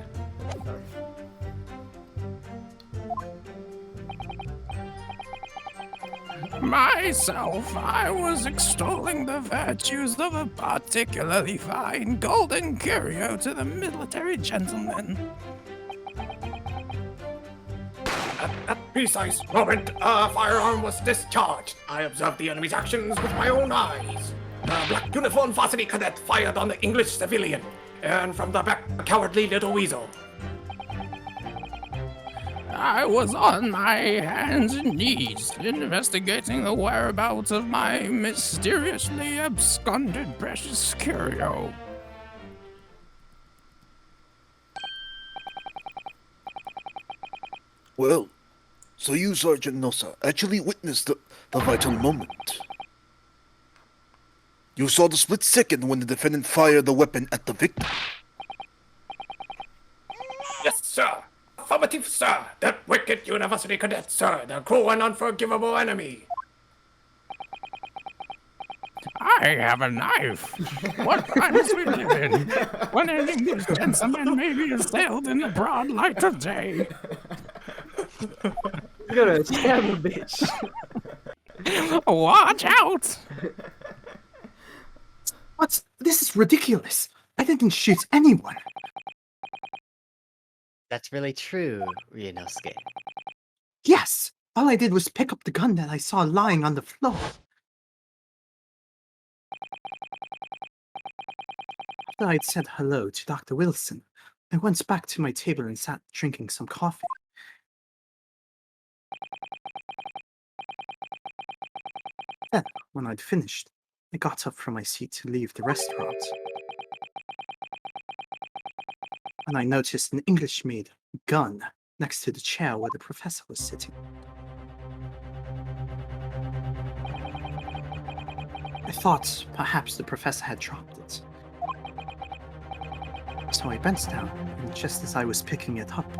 Myself, I was extolling the virtues of a particularly fine golden Kyurio to the military gentleman.
At that precise moment, a firearm was discharged. I observed the enemy's actions with my own eyes. The black uniformed varsity cadet fired on the English civilian, and from the back, a cowardly little weasel.
I was on my hands and knees, investigating the whereabouts of my mysteriously absconded precious Kyurio.
Well, so you, Sergeant Nosa, actually witnessed the vital moment. You saw the split second when the defendant fired the weapon at the victim.
Yes, sir. Affirmative, sir. That wicked university cadet, sir. The cruel and unforgivable enemy.
I have a knife. What times we live in, when an English gentleman may be assailed in the broad light of day.
You're gonna stab a bitch.
Watch out!
What? This is ridiculous. I didn't shoot anyone.
That's really true, Ryunosuke.
Yes. All I did was pick up the gun that I saw lying on the floor. After I'd said hello to Dr. Wilson, I went back to my table and sat drinking some coffee. Then, when I'd finished, I got up from my seat to leave the restaurant. And I noticed an English-made gun next to the chair where the professor was sitting. I thought perhaps the professor had dropped it. So I bent down, and just as I was picking it up,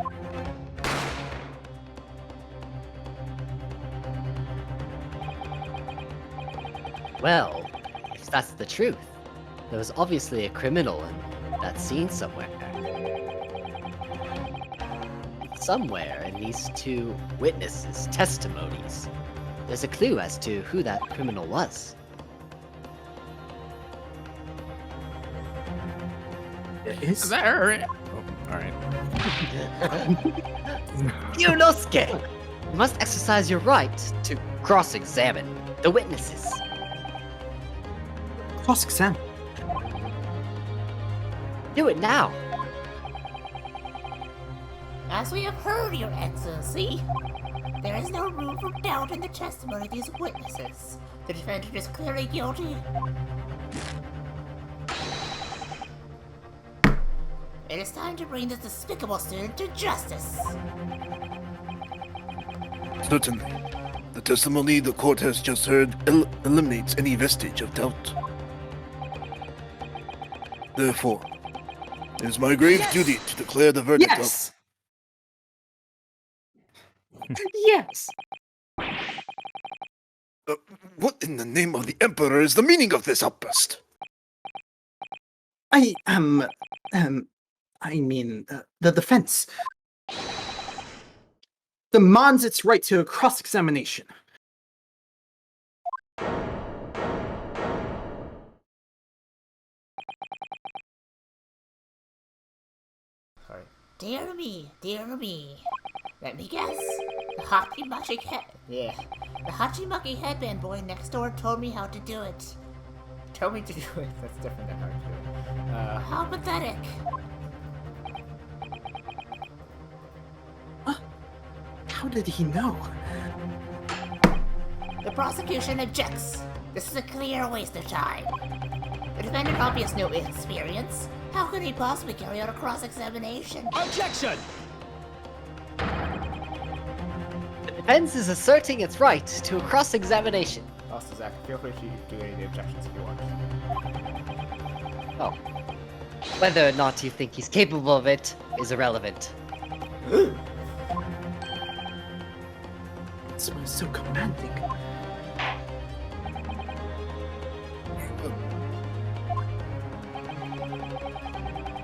Well, if that's the truth, There was obviously a criminal in that scene somewhere. Somewhere in these two witnesses' testimonies, there's a clue as to who that criminal was.
Is
There. Oh, alright.
Ryunosuke! You must exercise your right to cross-examine the witnesses.
cross-examine?
Do it now!
As we have heard, Your Excellency, there is no room for doubt in the testimony of these witnesses. The defendant is clearly guilty. It is time to bring this despicable student to justice.
Certainly. The testimony the court has just heard eliminates any vestige of doubt. Therefore, it is my grave duty to declare the verdict
Yes! Yes!
What in the name of the Emperor is the meaning of this outburst?
I mean, the defense demands its right to a cross-examination.
Sorry.
Dear me, dear me. Let me guess. The Hachimaki headband boy next door told me how to do it.
Told me to do it. That's different than how to do it.
How pathetic.
How did he know?
The prosecution objects. This is a clear waste of time. The defendant obviously no experience. How could he possibly carry out a cross-examination?
Objection!
The defense is asserting its right to a cross-examination.
Also, Zack, feel free to do any of the objections if you want.
Oh. Whether or not you think he's capable of it is irrelevant.
This was so commanding.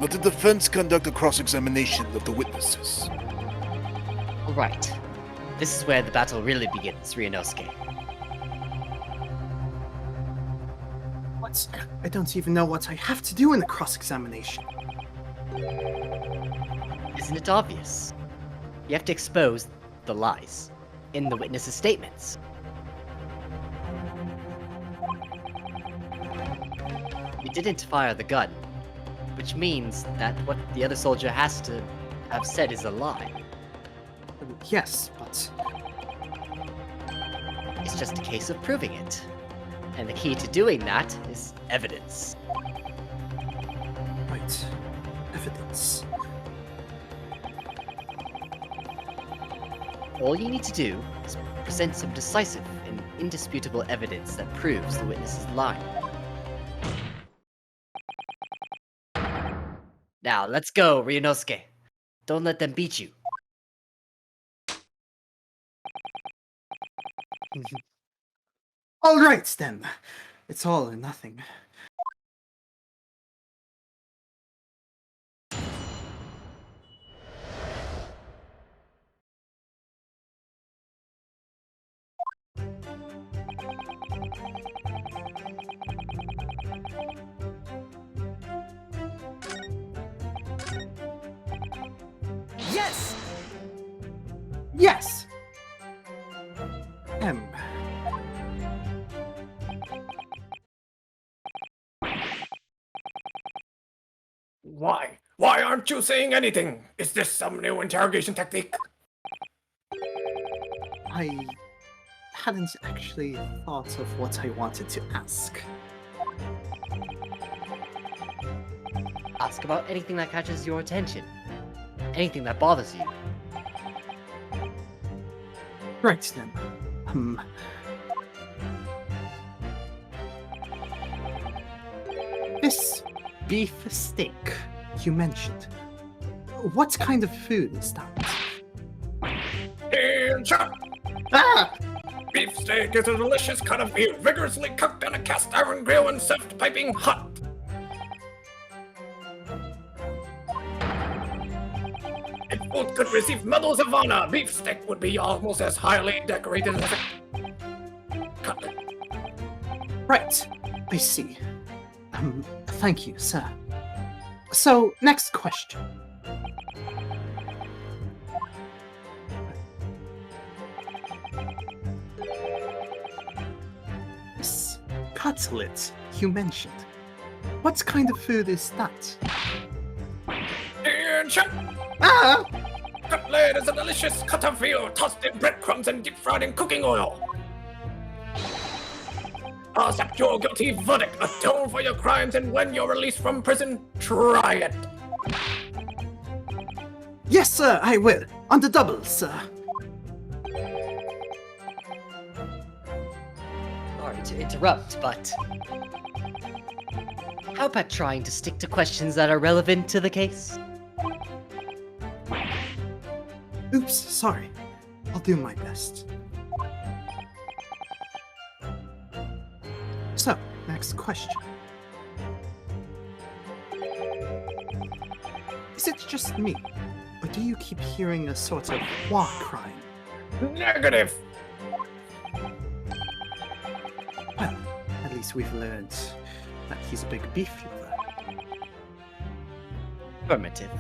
Let the defense conduct a cross-examination of the witnesses.
Alright. This is where the battle really begins, Ryunosuke.
I don't even know what I have to do in the cross-examination.
Isn't it obvious? You have to expose the lies in the witnesses' statements. You didn't fire the gun, which means that what the other soldier has to have said is a lie.
Yes, but
It's just a case of proving it. And the key to doing that is evidence.
right, evidence.
All you need to do is present some decisive and indisputable evidence that proves the witness is lying. Now, let's go, Ryunosuke. Don't let them beat you.
All right, then. It's all or nothing.
Yes!
Yes!
Why? Why aren't you saying anything? Is this some new interrogation technique?
I hadn't actually thought of what I wanted to ask.
Ask about anything that catches your attention. Anything that bothers you.
Right then. This beef steak you mentioned. What kind of food is that?
Hands up!
Ah!
Beefsteak is a delicious cut of meat rigorously cooked on a cast iron grill and served piping hot. both could receive medals of honor. Beefsteak would be almost as highly decorated as a cutlet.
Right, I see. Thank you, sir. So, next question. This cutlet you mentioned. What kind of food is that? Ah!
Cutlet is a delicious cut of veal tossed in breadcrumbs and deep fried in cooking oil. Accept your guilty verdict, atone for your crimes, and when you're released from prison, try it.
Yes, sir, I will. On the double, sir.
Sorry to interrupt, but how about trying to stick to questions that are relevant to the case?
Oops, sorry. I'll do my best. So, next question. Is it just me, or do you keep hearing a sort of war cry?
Negative.
Well, at least we've learned that he's a big beef lover.
Affirmative.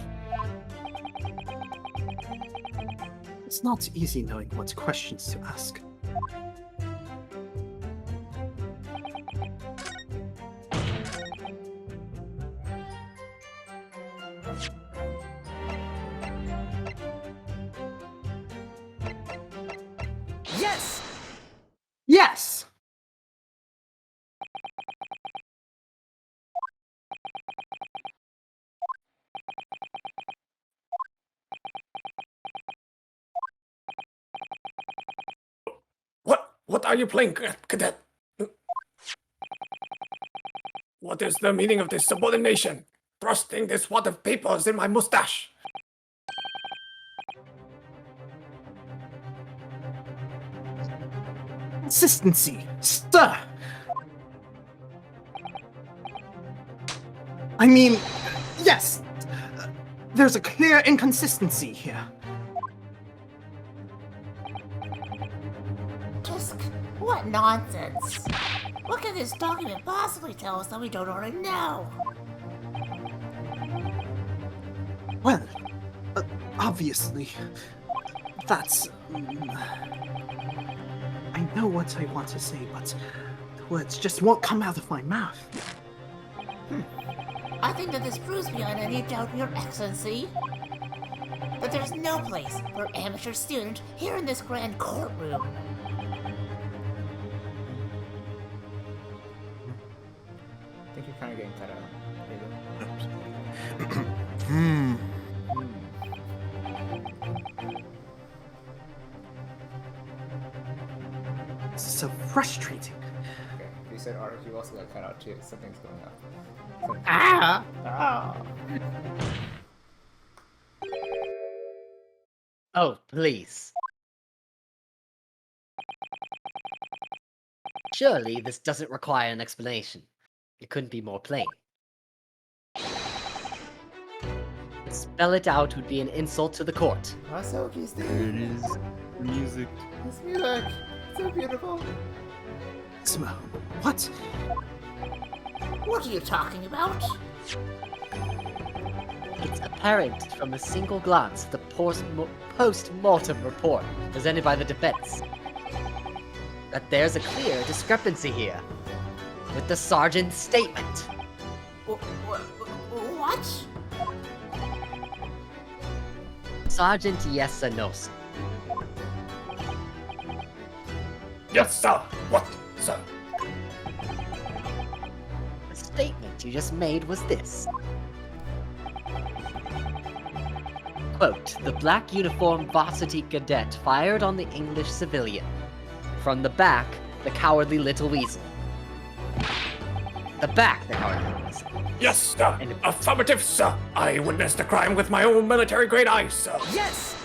It's not easy knowing what questions to ask.
Yes!
Yes!
What are you playing, cadet? What is the meaning of this subordination? Thrusting this wad of papers in my mustache?
Consistency, sir! I mean, yes! There's a clear inconsistency here.
Just what nonsense. What can this document possibly tell us that we don't already know?
Well, obviously, that's... I know what I want to say, but the words just won't come out of my mouth.
I think that this proves beyond any doubt, Your Excellency, that there's no place for an amateur student here in this grand courtroom.
I think you're kind of getting cut out.
This is so frustrating.
Okay, if you said art, you also got cut out too. Something's going on. Something.
Ah!
Oh, please. Surely this doesn't require an explanation. It couldn't be more plain. To spell it out would be an insult to the court.
Asogi's
There it is. Music.
This music. So beautiful.
Kazuma, what?
What are you talking about?
It's apparent from a single glance at the post-mortem report presented by the defense that there's a clear discrepancy here with the sergeant's statement.
What?
Sergeant Iyesa Nosa.
Yes, sir. What, sir?
The statement you just made was this. Quote, the black uniformed varsity cadet fired on the English civilian. From the back, the cowardly little weasel. The back, the cowardly little weasel.
Yes, sir. Affirmative, sir. I witnessed the crime with my own military-grade eyes, sir.
Yes!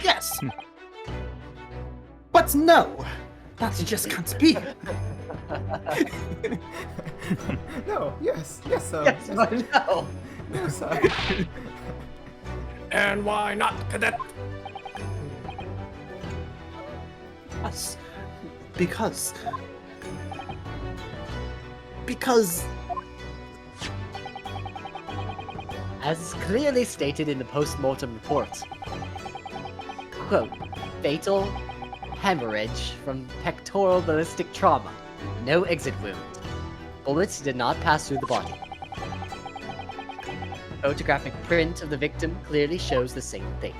Yes! But no! That just can't be.
No, yes, sir.
Yes, but no.
No, sir.
And why not, Cadet?
Yes. Because...
As clearly stated in the post-mortem report, quote, fatal hemorrhage from pectoral ballistic trauma, no exit wound. Bullets did not pass through the body. Photographic print of the victim clearly shows the same thing.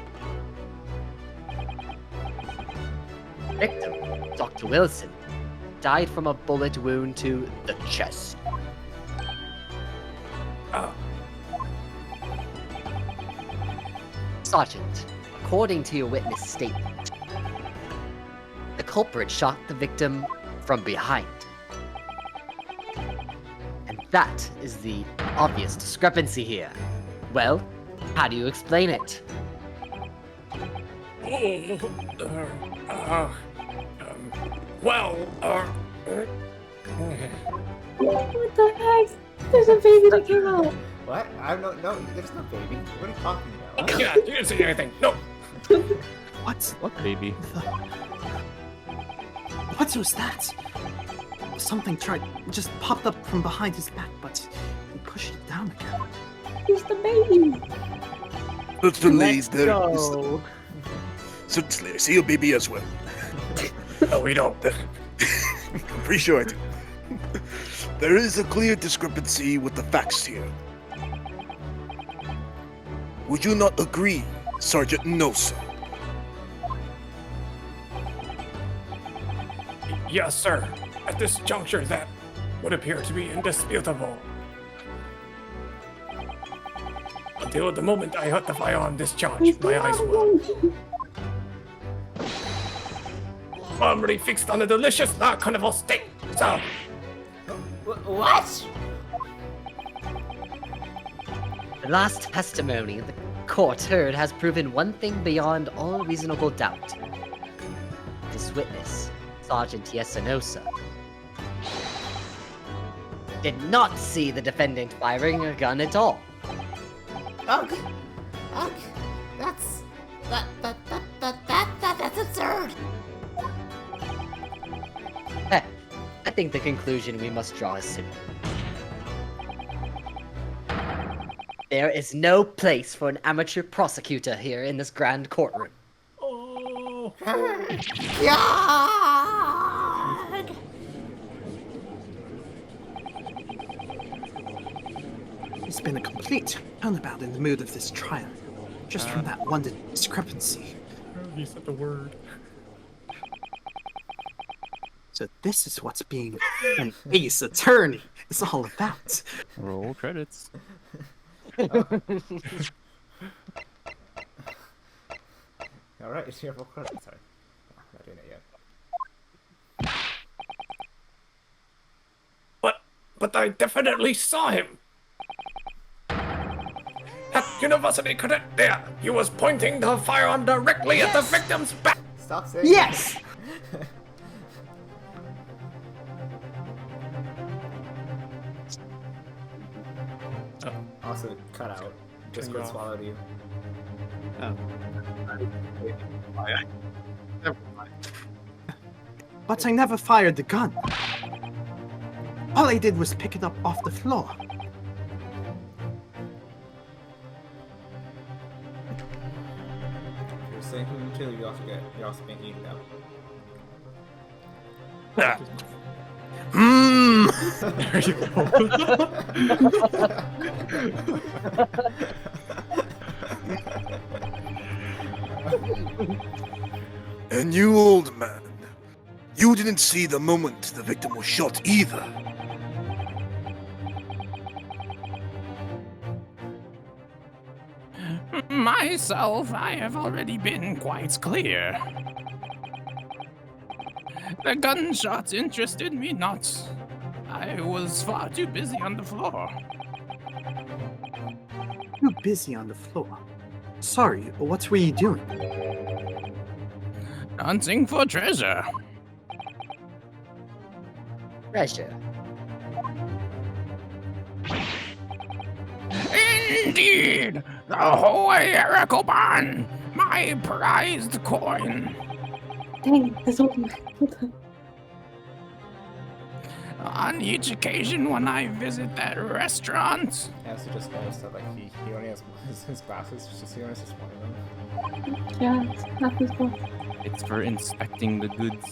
Victim, Dr. Wilson, died from a bullet wound to the chest. Sergeant, according to your witness statement, the culprit shot the victim from behind. And that is the obvious discrepancy here. Well, how do you explain it?
What the heck? There's a baby that came out.
What? No, there's no baby. What are you talking about?
Yeah, you didn't see anything. No.
What baby?
What was that? Something just popped up from behind his back, but he pushed it down again.
Who's the baby?
Certainly, I see your baby as well.
No, we don't.
I'm pretty sure I do. There is a clear discrepancy with the facts here. Would you not agree, Sergeant Nosa?
Yes, sir. At this juncture, that would appear to be indisputable. Until the moment I heard the firearm discharge, my eyes were firmly fixed on a delicious carnival steak. So,
What?
The last testimony the court heard has proven one thing beyond all reasonable doubt. This witness, Sergeant Iyesa Nosa, did not see the defendant firing a gun at all.
Ugh. That's absurd.
I think the conclusion we must draw is simple. There is no place for an amateur prosecutor here in this grand courtroom.
oh,
God.
There's been a complete turnabout in the mood of this trial, just from that one discrepancy.
he said the word.
So this is what's being an ace attorney is all about.
Roll credits.
Alright, it's your full credit. Sorry. I'm not doing it yet.
But I definitely saw him. At University Cadet there, he was pointing the firearm directly at the victim's back.
Stop saying
Yes!
Also, cut out. Discord swallowed you.
But I never fired the gun. All I did was pick it up off the floor.
You're saying who can kill you, you're also being eaten up.
There you go.
And you, old man, you didn't see the moment the victim was shot either.
Myself, I have already been quite clear. The gunshots interested me not. I was far too busy on the floor.
Too busy on the floor. Sorry, what were you doing?
Hunting for treasure.
Treasure.
Indeed! Ahoy, Erikoban! My prized coin!
Dang, this old
On each occasion when I visit that restaurant.
I also just noticed that like he only has his glasses, just he only has just one of them.
Yeah, it's half as well.
It's for inspecting the goods.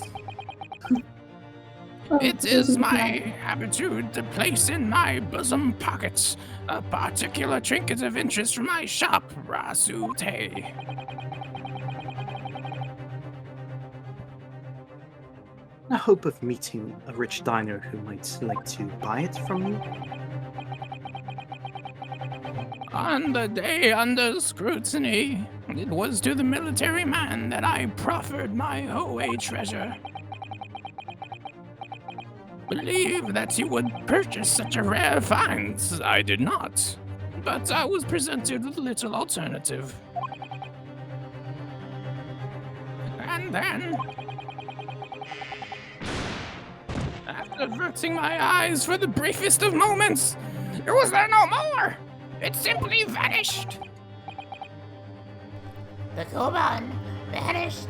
It is my habitude to place in my bosom pockets a particular trinket of interest from my shop, Ryunosuke.
I hope of meeting a rich diner who might like to buy it from you.
On the day under scrutiny, it was to the military man that I proffered my Hoei treasure. Believe that he would purchase such a rare find. I did not, but I was presented with little alternative. And then, after averting my eyes for the briefest of moments, it was there no more. It simply vanished.
The Koban vanished.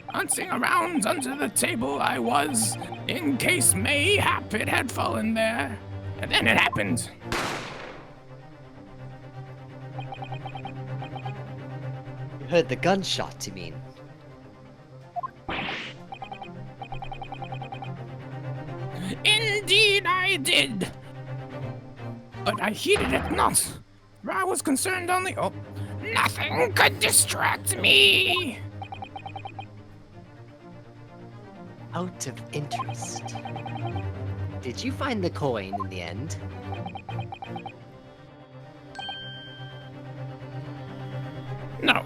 Hunting around under the table I was, in case mayhap it had fallen there. And then it happened.
You heard the gunshot, you mean?
Indeed I did. But I heeded it not. For I was concerned only... Oh, nothing could distract me.
Out of interest. Did you find the coin in the end?
No.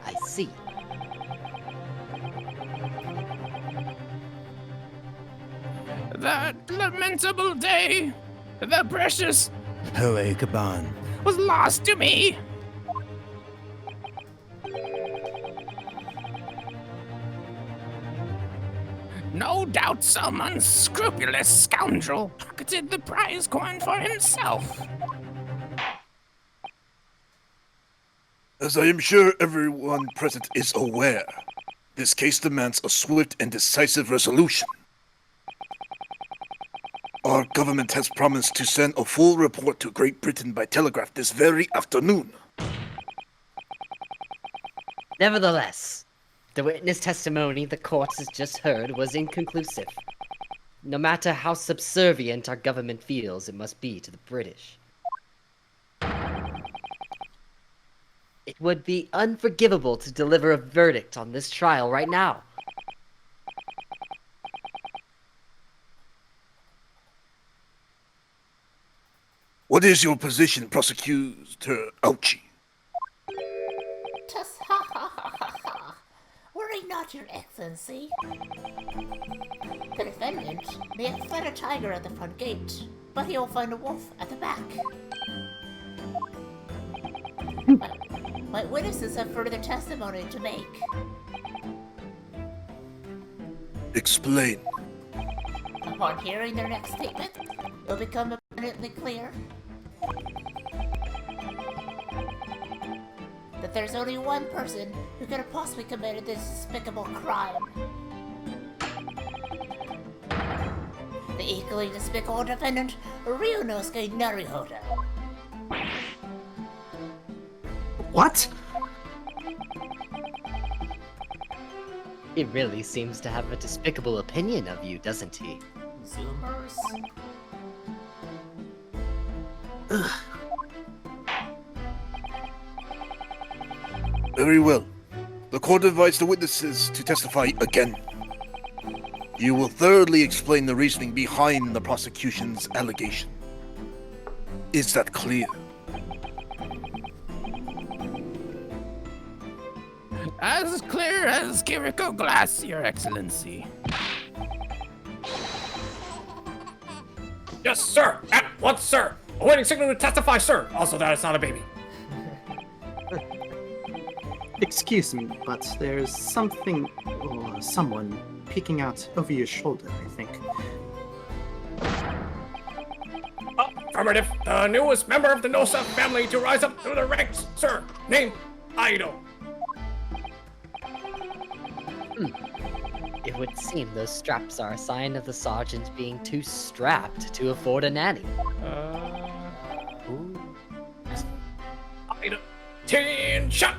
I see.
That lamentable day, the precious
Hoei Kaban
was lost to me. No doubt some unscrupulous scoundrel pocketed the prize coin for himself.
As I am sure everyone present is aware, this case demands a swift and decisive resolution. Our government has promised to send a full report to Great Britain by telegraph this very afternoon.
Nevertheless, the witness testimony the court has just heard was inconclusive. No matter how subservient our government feels it must be to the British. It would be unforgivable to deliver a verdict on this trial right now.
What is your position, Prosecutor Auchi?
Just ha ha ha ha ha. Worry not, Your Excellency. The defendant may have fled a tiger at the front gate, but he will find a wolf at the back. My witnesses have further testimony to make.
Explain.
Upon hearing their next statement, it will become abundantly clear that there's only one person who could have possibly committed this despicable crime. The equally despicable defendant, Ryunosuke Naruhodo.
What?
He really seems to have a despicable opinion of you, doesn't he?
Zoomers.
Ugh.
Very well. The court invites the witnesses to testify again. You will thoroughly explain the reasoning behind the prosecution's allegation. Is that clear?
As clear as Kiriko glass, Your Excellency.
Yes, sir. At once, sir. Awaiting signal to testify, sir. Also, that it's not a baby.
Excuse me, but there's something or someone peeking out over your shoulder, I think.
Affirmative. The newest member of the Nosa family to rise up through the ranks, sir. Name, Aido.
It would seem those straps are a sign of the sergeant being too strapped to afford a nanny.
Aido. Attention!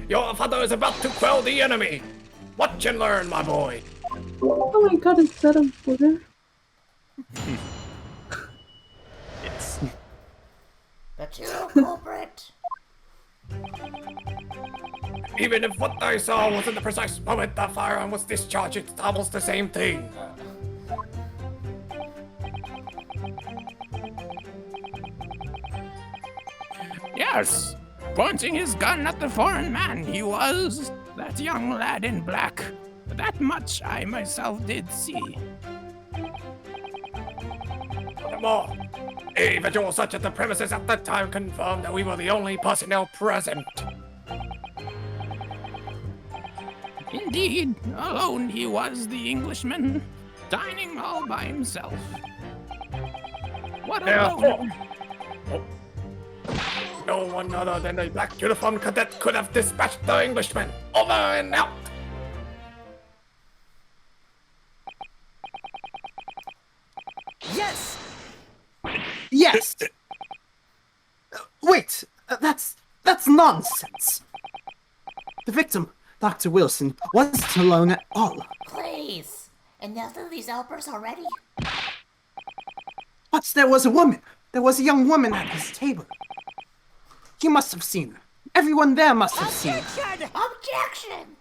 Your father is about to quell the enemy. Watch and learn, my boy.
Oh my god, is that a border?
It's
The true culprit.
Even if what I saw was in the precise moment the firearm was discharged, it's almost the same thing.
Yes, pointing his gun at the foreign man, he was that young lad in black. That much I myself did see.
Furthermore, a visual search at the premises at the time confirmed that we were the only personnel present.
Indeed, alone he was, the Englishman, dining all by himself. What a
Therefore,
loner.
no one other than a black uniformed cadet could have dispatched the Englishman. Over and out.
Yes! Yes! Wait! That's nonsense! The victim, Dr. Wilson, wasn't alone at all.
Please. Enough of these outbursts already.
But there was a woman. There was a young woman at his table. You must have seen her. Everyone there must have seen her.
Objection! Objection!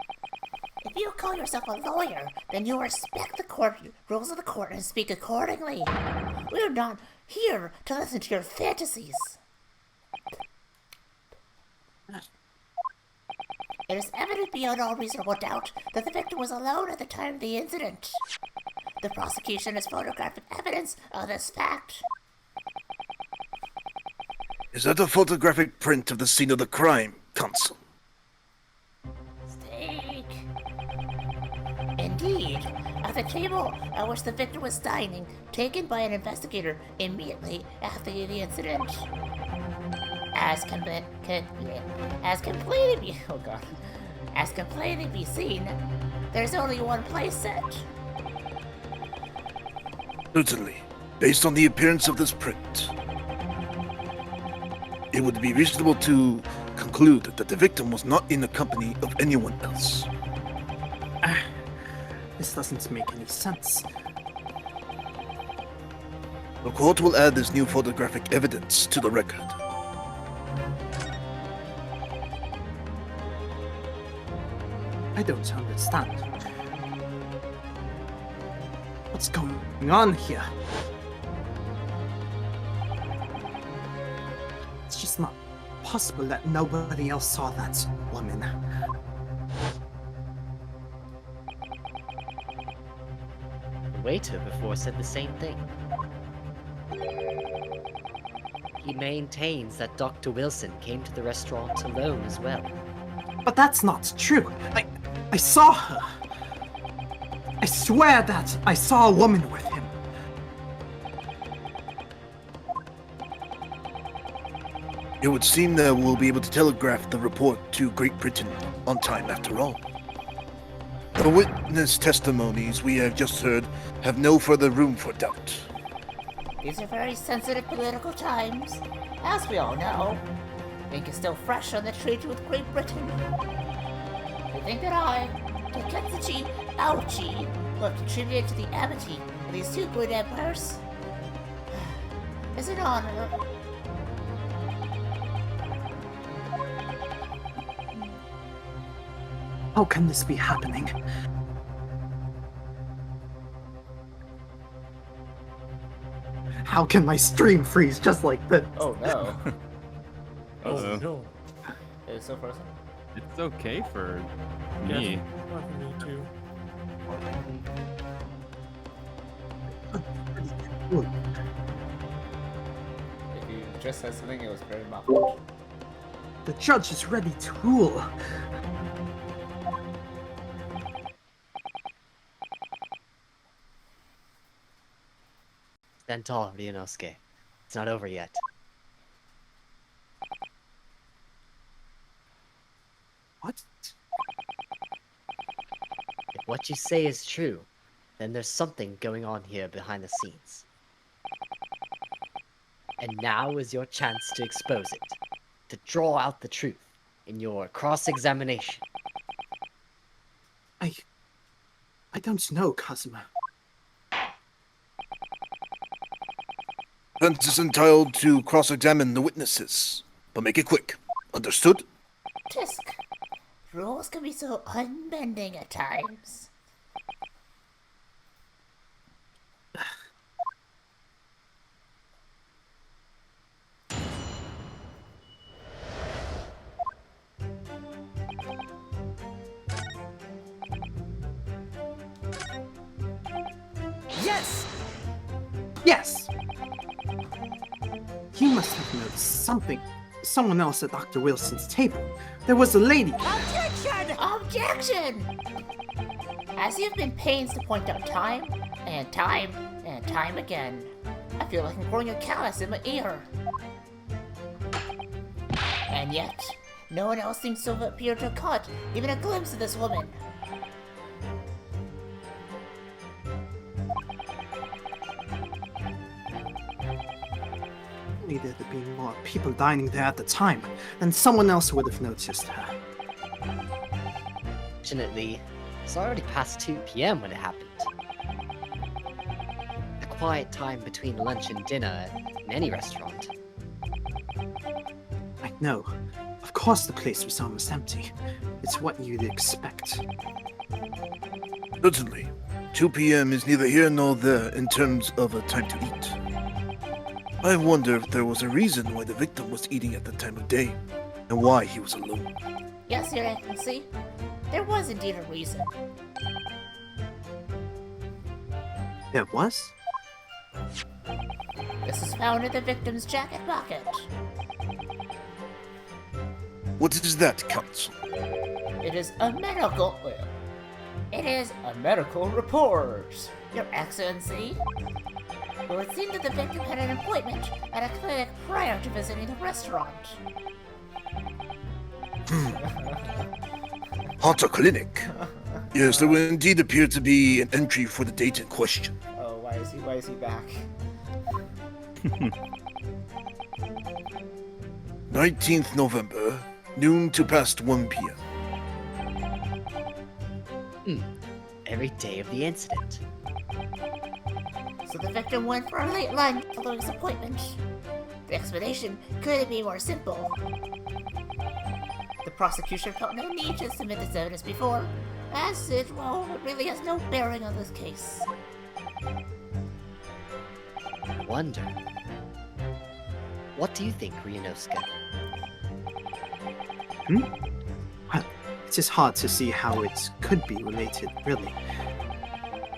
If you call yourself a lawyer, then you respect the court rules of the court and speak accordingly. We are not here to listen to your fantasies. It is evident beyond all reasonable doubt that the victim was alone at the time of the incident. The prosecution has photographic evidence of this fact.
Is that a photographic print of the scene of the crime, Consul?
Steak. Indeed, at the table at which the victim was dining, taken by an investigator immediately after the incident. As completely be seen, there's only one place set.
Certainly. Based on the appearance of this print, it would be reasonable to conclude that the victim was not in the company of anyone else.
This doesn't make any sense.
The court will add this new photographic evidence to the record.
I don't understand. What's going on here? It's just not possible that nobody else saw that woman.
The waiter before said the same thing. He maintains that Dr. Wilson came to the restaurant alone as well.
But that's not true. I saw her. I swear that I saw a woman with him.
It would seem that we'll be able to telegraph the report to Great Britain on time after all. The witness testimonies we have just heard have no further room for doubt.
These are very sensitive political times. As we all know, ink is still fresh on the treaty with Great Britain. I think that I, Taketsuchi, Auchi, will contribute to the amity of these two great empires. It's an honor.
How can this be happening? How can my stream freeze just like this?
Oh no.
Uh-oh.
no.
It's so frozen.
It's okay for me.
Me too.
If you just said something, it was very muffled.
The judge is ready to rule.
isn't all, Ryunosuke. It's not over yet.
What?
If what you say is true, then there's something going on here behind the scenes. And now is your chance to expose it, to draw out the truth in your cross-examination.
I don't know, Kazuma.
Defense is entitled to cross-examine the witnesses, but make it quick. Understood?
Tisk. Rules can be so unbending at times.
Yes! Yes! You must have noticed something. Someone else at Dr. Wilson's table. There was a lady.
Objection! Objection! As you've been pains to point out time and time and time again, I feel like I'm growing a callus in my ear. And yet, no one else seems to have appeared to have caught even a glimpse of this woman.
Needed to be more people dining there at the time, then someone else would have noticed her.
Fortunately, it's already past 2 p.m. when it happened. A quiet time between lunch and dinner in any restaurant.
I know. Of course the place was almost empty. It's what you'd expect.
Certainly. 2 p.m. is neither here nor there in terms of a time to eat. I wonder if there was a reason why the victim was eating at that time of day, and why he was alone.
Yes, Your Excellency. There was indeed a reason.
There was?
This was found in the victim's jacket pocket.
What is that, Counsel?
It is a medical... It is a medical report, Your Excellency. It would seem that the victim had an appointment at a clinic prior to visiting the restaurant.
At a clinic? Yes, there would indeed appear to be an entry for the date in question.
Oh, why is he back?
19th November, noon to past 1 p.m.
Every day of the incident.
So the victim went for a late lunch following his appointment. The explanation couldn't be more simple. The prosecution felt no need to submit this evidence before, as it really has no bearing on this case.
I wonder. What do you think, Ryunosuke?
Well, it's just hard to see how it could be related, really.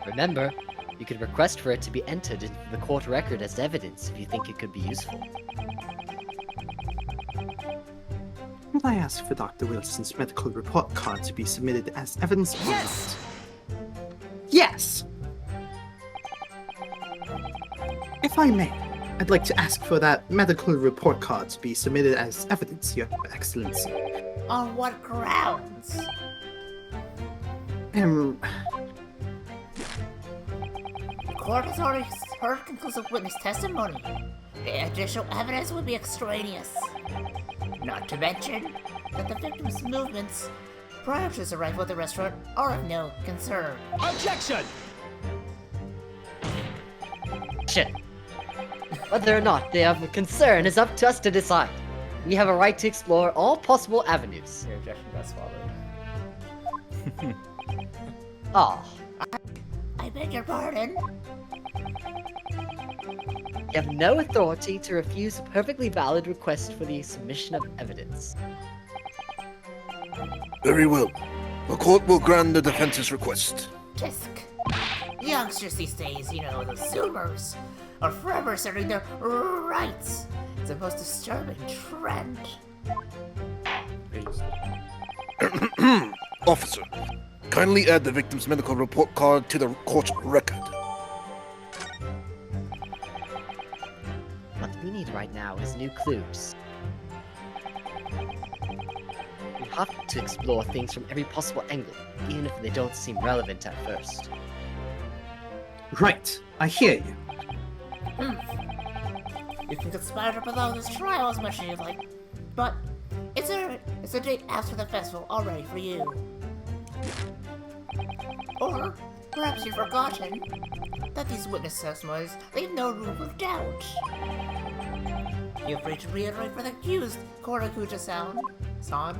Remember, you could request for it to be entered into the court record as evidence if you think it could be useful.
Could I ask for Dr. Wilson's medical report card to be submitted as evidence or not? Yes! If I may, I'd like to ask for that medical report card to be submitted as evidence, Your Excellency.
On what grounds? The court has already heard conclusive witness testimony. The additional evidence would be extraneous. Not to mention that the victim's movements prior to his arrival at the restaurant are of no concern.
Objection!
Shit. Whether or not they have a concern is up to us to decide. We have a right to explore all possible avenues.
Your objection got swallowed.
Ah.
I beg your pardon?
You have no authority to refuse a perfectly valid request for the submission of evidence.
Very well. The court will grant the defense's request.
Tisk. Youngsters these days, you know, those Zoomers, are forever asserting their rights. It's the most disturbing trend.
Officer, kindly add the victim's medical report card to the court record.
new clues. We have to explore things from every possible angle, even if they don't seem relevant at first.
Right, I hear you.
You can conspire below this trial as much as you like, but is a date after the festival already for you? Or perhaps you've forgotten that these witness testimonies leave no room for doubt. Feel free to reiterate for the accused, Korekuta-san. San?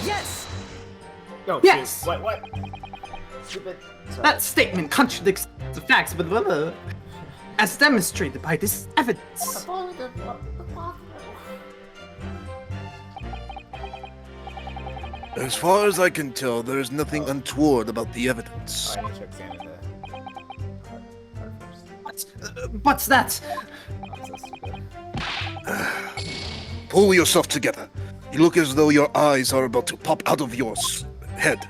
Yes!
No,
Yes!
dude, what? Stupid. Sorry.
That statement contradicts the facts, but as demonstrated by this evidence.
As far as I can tell, there is nothing untoward about the evidence.
I need to examine the card first.
What's that?
Oh, I'm so stupid.
Pull yourself together. You look as though your eyes are about to pop out of your head.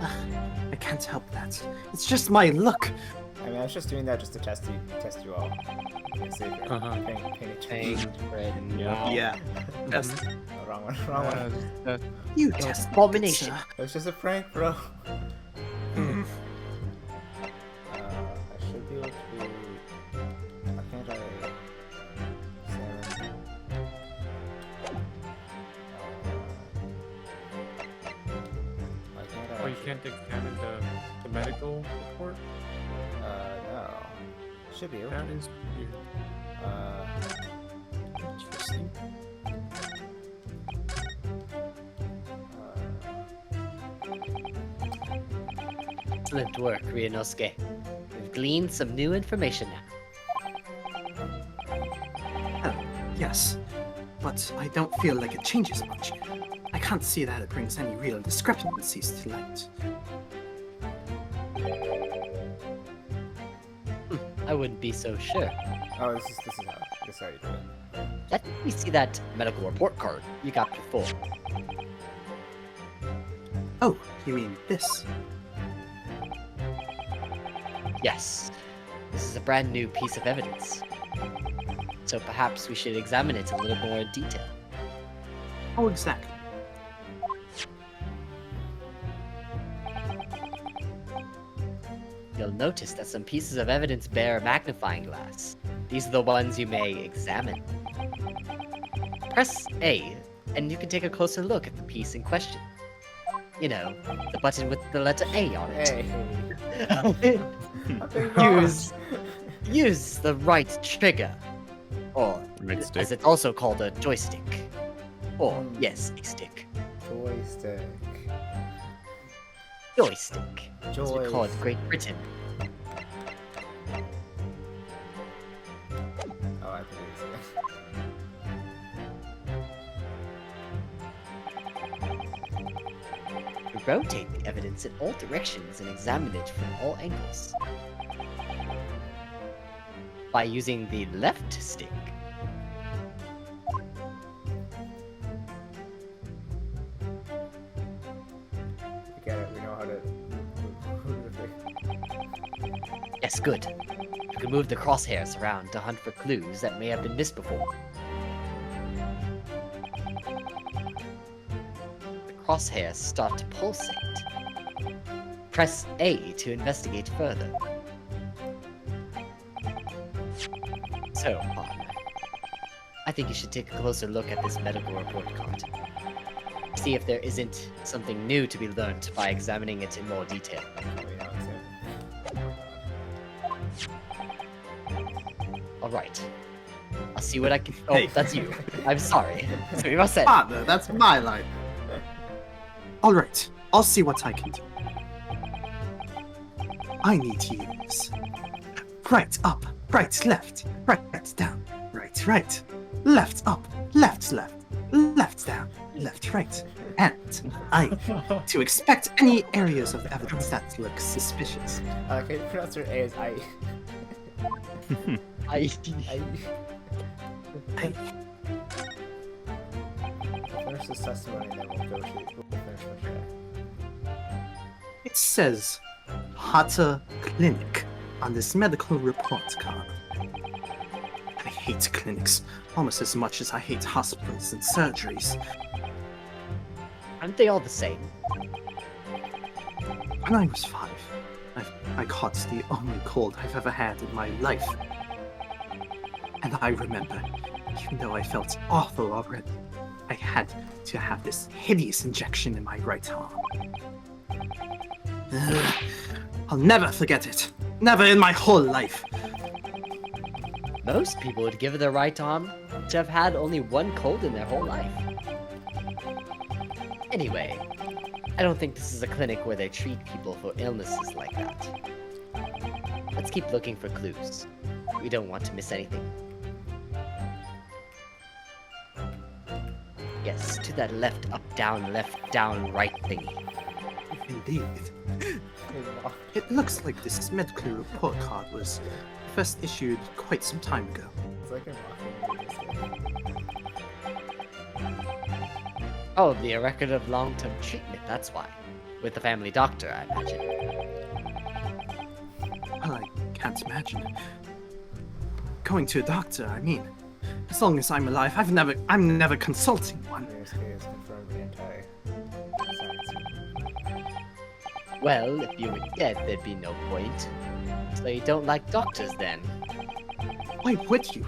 I can't help that. It's just my look.
I mean, I was just doing that just to test you all. See if you're paying attention.
Yeah. That's
Oh, wrong one.
you test
abomination.
It was just a prank, bro. I should be able to. Why can't I? Examine? Why can't I?
Oh, you can't examine the medical report?
No. Should be able
That
to.
is weird.
Interesting.
Excellent work, Ryunosuke. We've gleaned some new information now.
Oh, yes. But I don't feel like it changes much. I can't see that it brings any real discrepancies to light.
I wouldn't be so sure.
Oh, this is how you do it.
Let me see that medical report card you got before.
Oh, you mean this?
Yes, this is a brand new piece of evidence. So perhaps we should examine it a little more in detail.
Oh, exactly.
You'll notice that some pieces of evidence bear a magnifying glass. These are the ones you may examine. Press A, and you can take a closer look at the piece in question. You know, the button with the letter A on it.
Hey.
Use the right trigger. Or,
Right
as
stick.
it's also called, a joystick. Or, yes, a stick.
Joystick.
Joystick, as we call it in Great Britain.
Oh, I think
We rotate the evidence in all directions and examine it from all angles. By using the left stick,
we get it. We know how to.
yes, good. You can move the crosshairs around to hunt for clues that may have been missed before. The crosshairs start to pulsate. Press A to investigate further. So, partner, I think you should take a closer look at this medical report card. See if there isn't something new to be learned by examining it in more detail. Alright. I'll see what I can. Oh,
Hey.
that's you. I'm sorry. Sumimasen.
Father, that's my line. Alright, I'll see what I can do. I need to use right up, right left, right down, right, left up, left, left down, left, right, and I to expect any areas of evidence that look suspicious.
Okay, pronounce your A as I.
I.
We'll finish this testimony and then we'll finish for today.
It says Hata Clinic on this medical report card. I hate clinics almost as much as I hate hospitals and surgeries.
Aren't they all the same?
When I was 5, I caught the only cold I've ever had in my life. And I remember, even though I felt awful already, I had to have this hideous injection in my right arm. Ugh, I'll never forget it. Never in my whole life.
Most people would give their right arm to have had only one cold in their whole life. Anyway, I don't think this is a clinic where they treat people for illnesses like that. Let's keep looking for clues. We don't want to miss anything. Yes, to that left, up, down, right thingy.
Indeed. It looks like this medical report card was first issued quite some time ago.
It's like you're mocking me.
Oh, the record of long-term treatment, that's why. With the family doctor, I imagine.
Well, I can't imagine. Going to a doctor, I mean. As long as I'm alive, I'm never consulting one.
Ryunosuke has confirmed anti-science.
Well, if you were dead, there'd be no point. So you don't like doctors, then?
Why would you?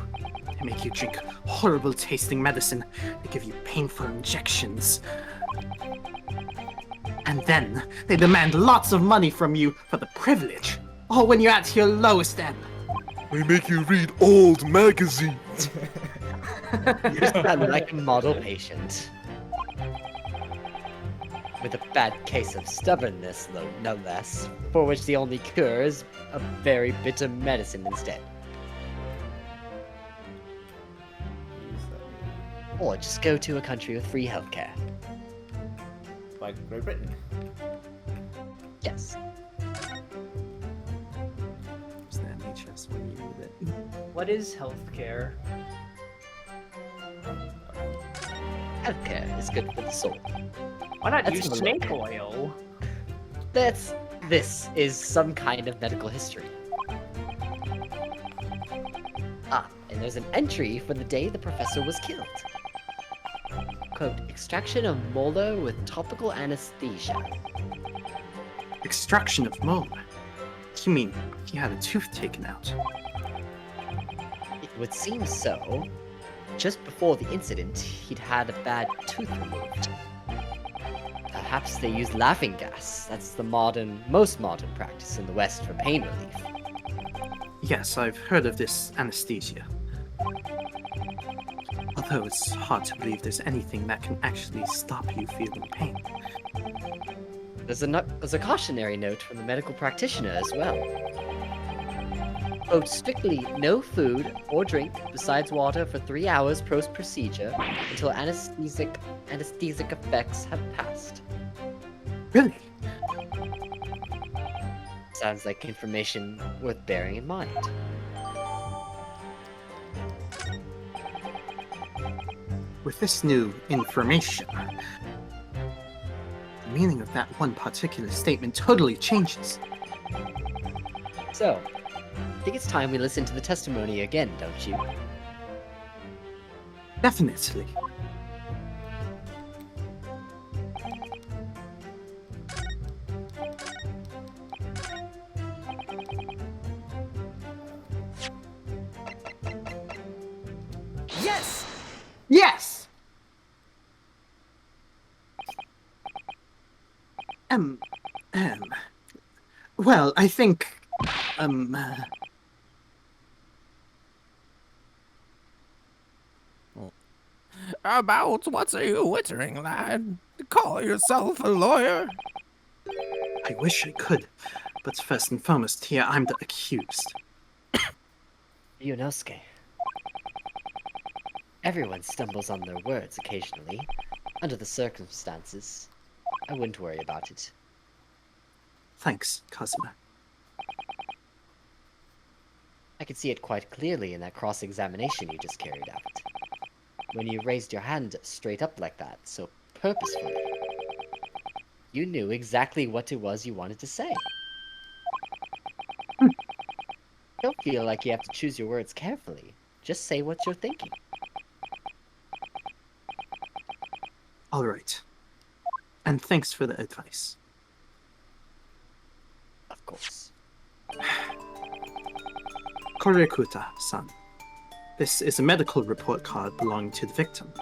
They make you drink horrible tasting medicine. They give you painful injections. And then they demand lots of money from you for the privilege. All when you're at your lowest ebb.
They make you read old magazines.
You sound like a model patient. With a bad case of stubbornness, though, no less, for which the only cure is a very bitter medicine instead. Or just go to a country with free healthcare.
Like Great Britain.
Yes.
Is that NHS when you read it?
What is healthcare?
Healthcare is good for the soul.
Why not
That's
use
the
snake
look.
oil?
This is some kind of medical history. Ah, and there's an entry for the day the professor was killed. Quote, extraction of molar with topical anesthesia.
Extraction of molar? You mean he had a tooth taken out?
It would seem so. Just before the incident, he'd had a bad tooth removed. Perhaps they use laughing gas. That's the most modern practice in the West for pain relief.
Yes, I've heard of this anesthesia. Although it's hard to believe there's anything that can actually stop you feeling pain.
There's a cautionary note from the medical practitioner as well. Quote, strictly no food or drink besides water for 3 hours post-procedure until anesthetic effects have passed.
Really?
Sounds like information worth bearing in mind.
With this new information, the meaning of that one particular statement totally changes.
So, I think it's time we listen to the testimony again, don't you?
Definitely.
Yes!
Yes! Well, I think,
About what are you wittering, lad? Call yourself a lawyer?
I wish I could, but first and foremost here, I'm the accused.
Ryunosuke. Everyone stumbles on their words occasionally. Under the circumstances, I wouldn't worry about it.
Thanks, Kazuma.
I could see it quite clearly in that cross-examination you just carried out. When you raised your hand straight up like that, so purposefully. You knew exactly what it was you wanted to say. Don't feel like you have to choose your words carefully. Just say what you're thinking.
Alright. And thanks for the advice.
Of course.
Korekuta-san. This is a medical report card belonging to the victim.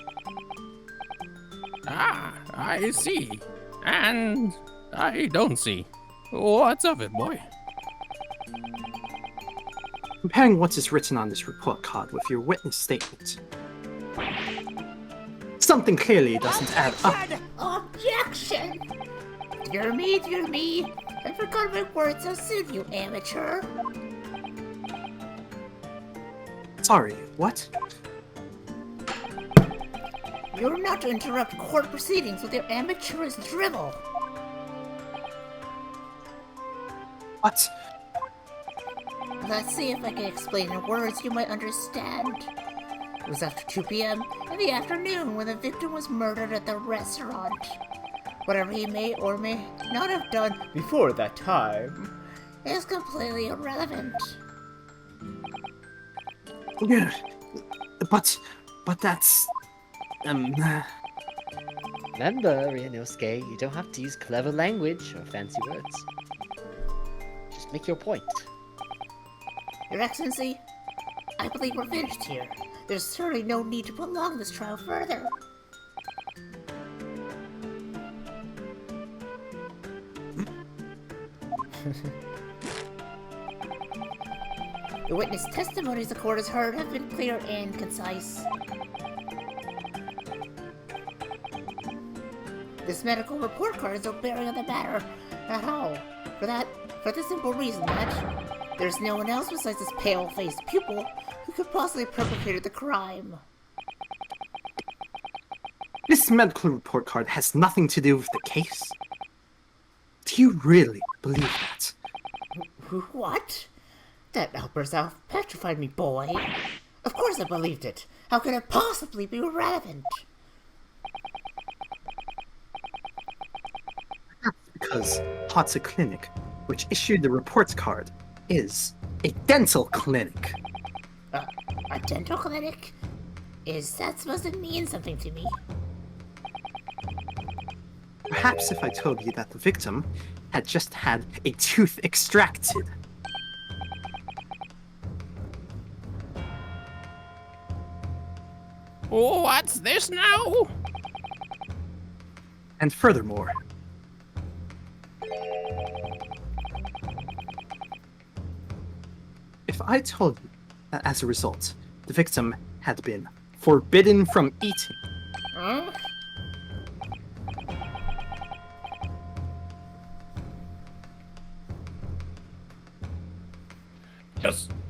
Ah, I see. And I don't see. What's of it, boy?
Comparing what is written on this report card with your witness statement, something clearly doesn't add up.
Objection! Dear me, I forgot my words so soon, you amateur.
Sorry, what?
You're not to interrupt court proceedings with your amateurist drivel.
What?
Let's see if I can explain in words you might understand. It was after 2 p.m. in the afternoon when the victim was murdered at the restaurant. Whatever he may or may not have done before that time is completely irrelevant.
Yeah, but that's...
Remember, Ryunosuke, you don't have to use clever language or fancy words. Just make your point.
Your Excellency, I believe we're finished here. There's certainly no need to prolong this trial further. The witness testimonies the court has heard have been clear and concise. This medical report card is no bearing on the matter at all. For the simple reason that there's no one else besides this pale-faced pupil who could possibly have perpetrated the crime.
This medical report card has nothing to do with the case? Do you really believe that?
What? That outburst petrified me, boy. Of course I believed it. How could it possibly be relevant?
That's because Hatsu Clinic, which issued the reports card, is a dental clinic.
A dental clinic? Is that supposed to mean something to me?
Perhaps if I told you that the victim had just had a tooth extracted.
What's this now?
And furthermore, if I told you that as a result, the victim had been forbidden from eating.
Huh?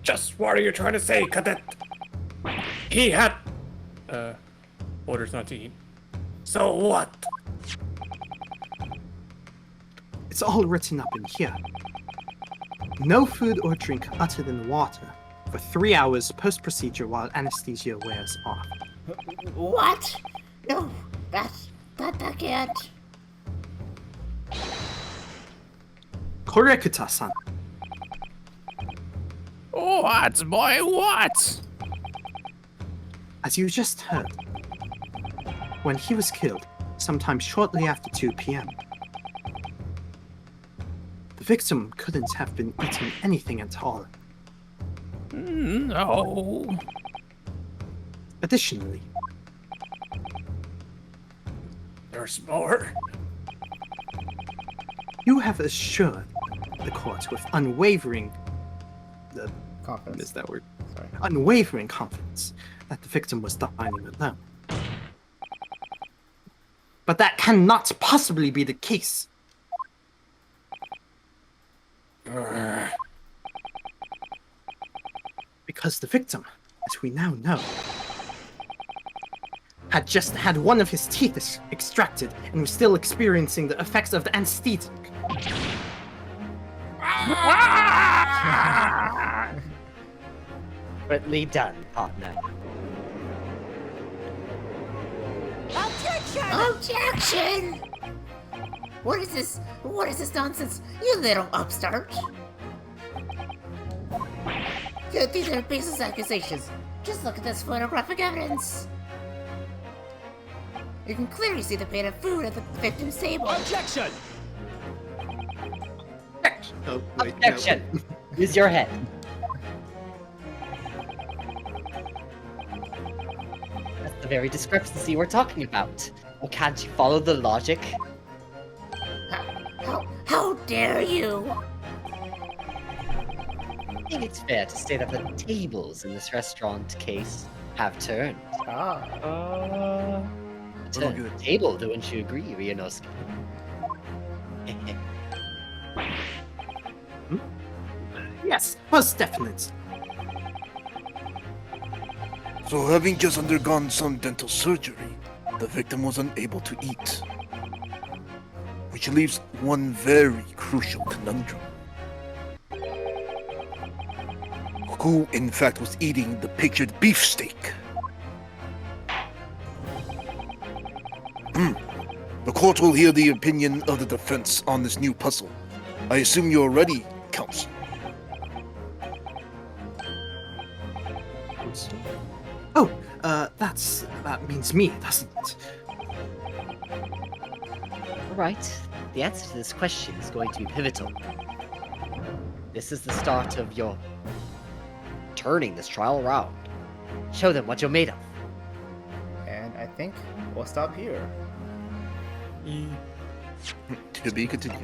Just what are you trying to say, Cadet? He had... orders not to eat. So what?
It's all written up in here. No food or drink other than water for 3 hours post-procedure while anesthesia wears off.
What? No, that can't.
Korekuta-san.
What, boy, what?
As you just heard, when he was killed, sometime shortly after 2 p.m., the victim couldn't have been eating anything at all.
No.
Additionally,
There's more.
you have assured the court with unwavering...
Confidence.
Is that word?
Sorry.
Unwavering confidence that the victim was dining alone. But that cannot possibly be the case. Because the victim, as we now know, had just had one of his teeth extracted and was still experiencing the effects of the anesthetic.
Expertly done, partner.
Objection! What is this? What is this nonsense? You little upstart! These are baseless accusations. Just look at this photographic evidence. You can clearly see the plate of food at the victim's table.
Objection!
Oh, wait,
Objection! Use your head. That's the very discrepancy we're talking about. Well, can't you follow the logic?
How dare you!
I think it's fair to state that the tables in this restaurant case have turned. Turned the table, don't you agree, Ryunosuke?
Yes, most definite.
So having just undergone some dental surgery, the victim was unable to eat. Which leaves one very crucial conundrum. Who, in fact, was eating the pictured beefsteak? The court will hear the opinion of the defense on this new puzzle. I assume you're ready, counsel.
Oh, that means me, doesn't it?
Alright, the answer to this question is going to be pivotal. This is the start of your turning this trial around. Show them what you're made of.
And I think we'll stop here.
To be continued.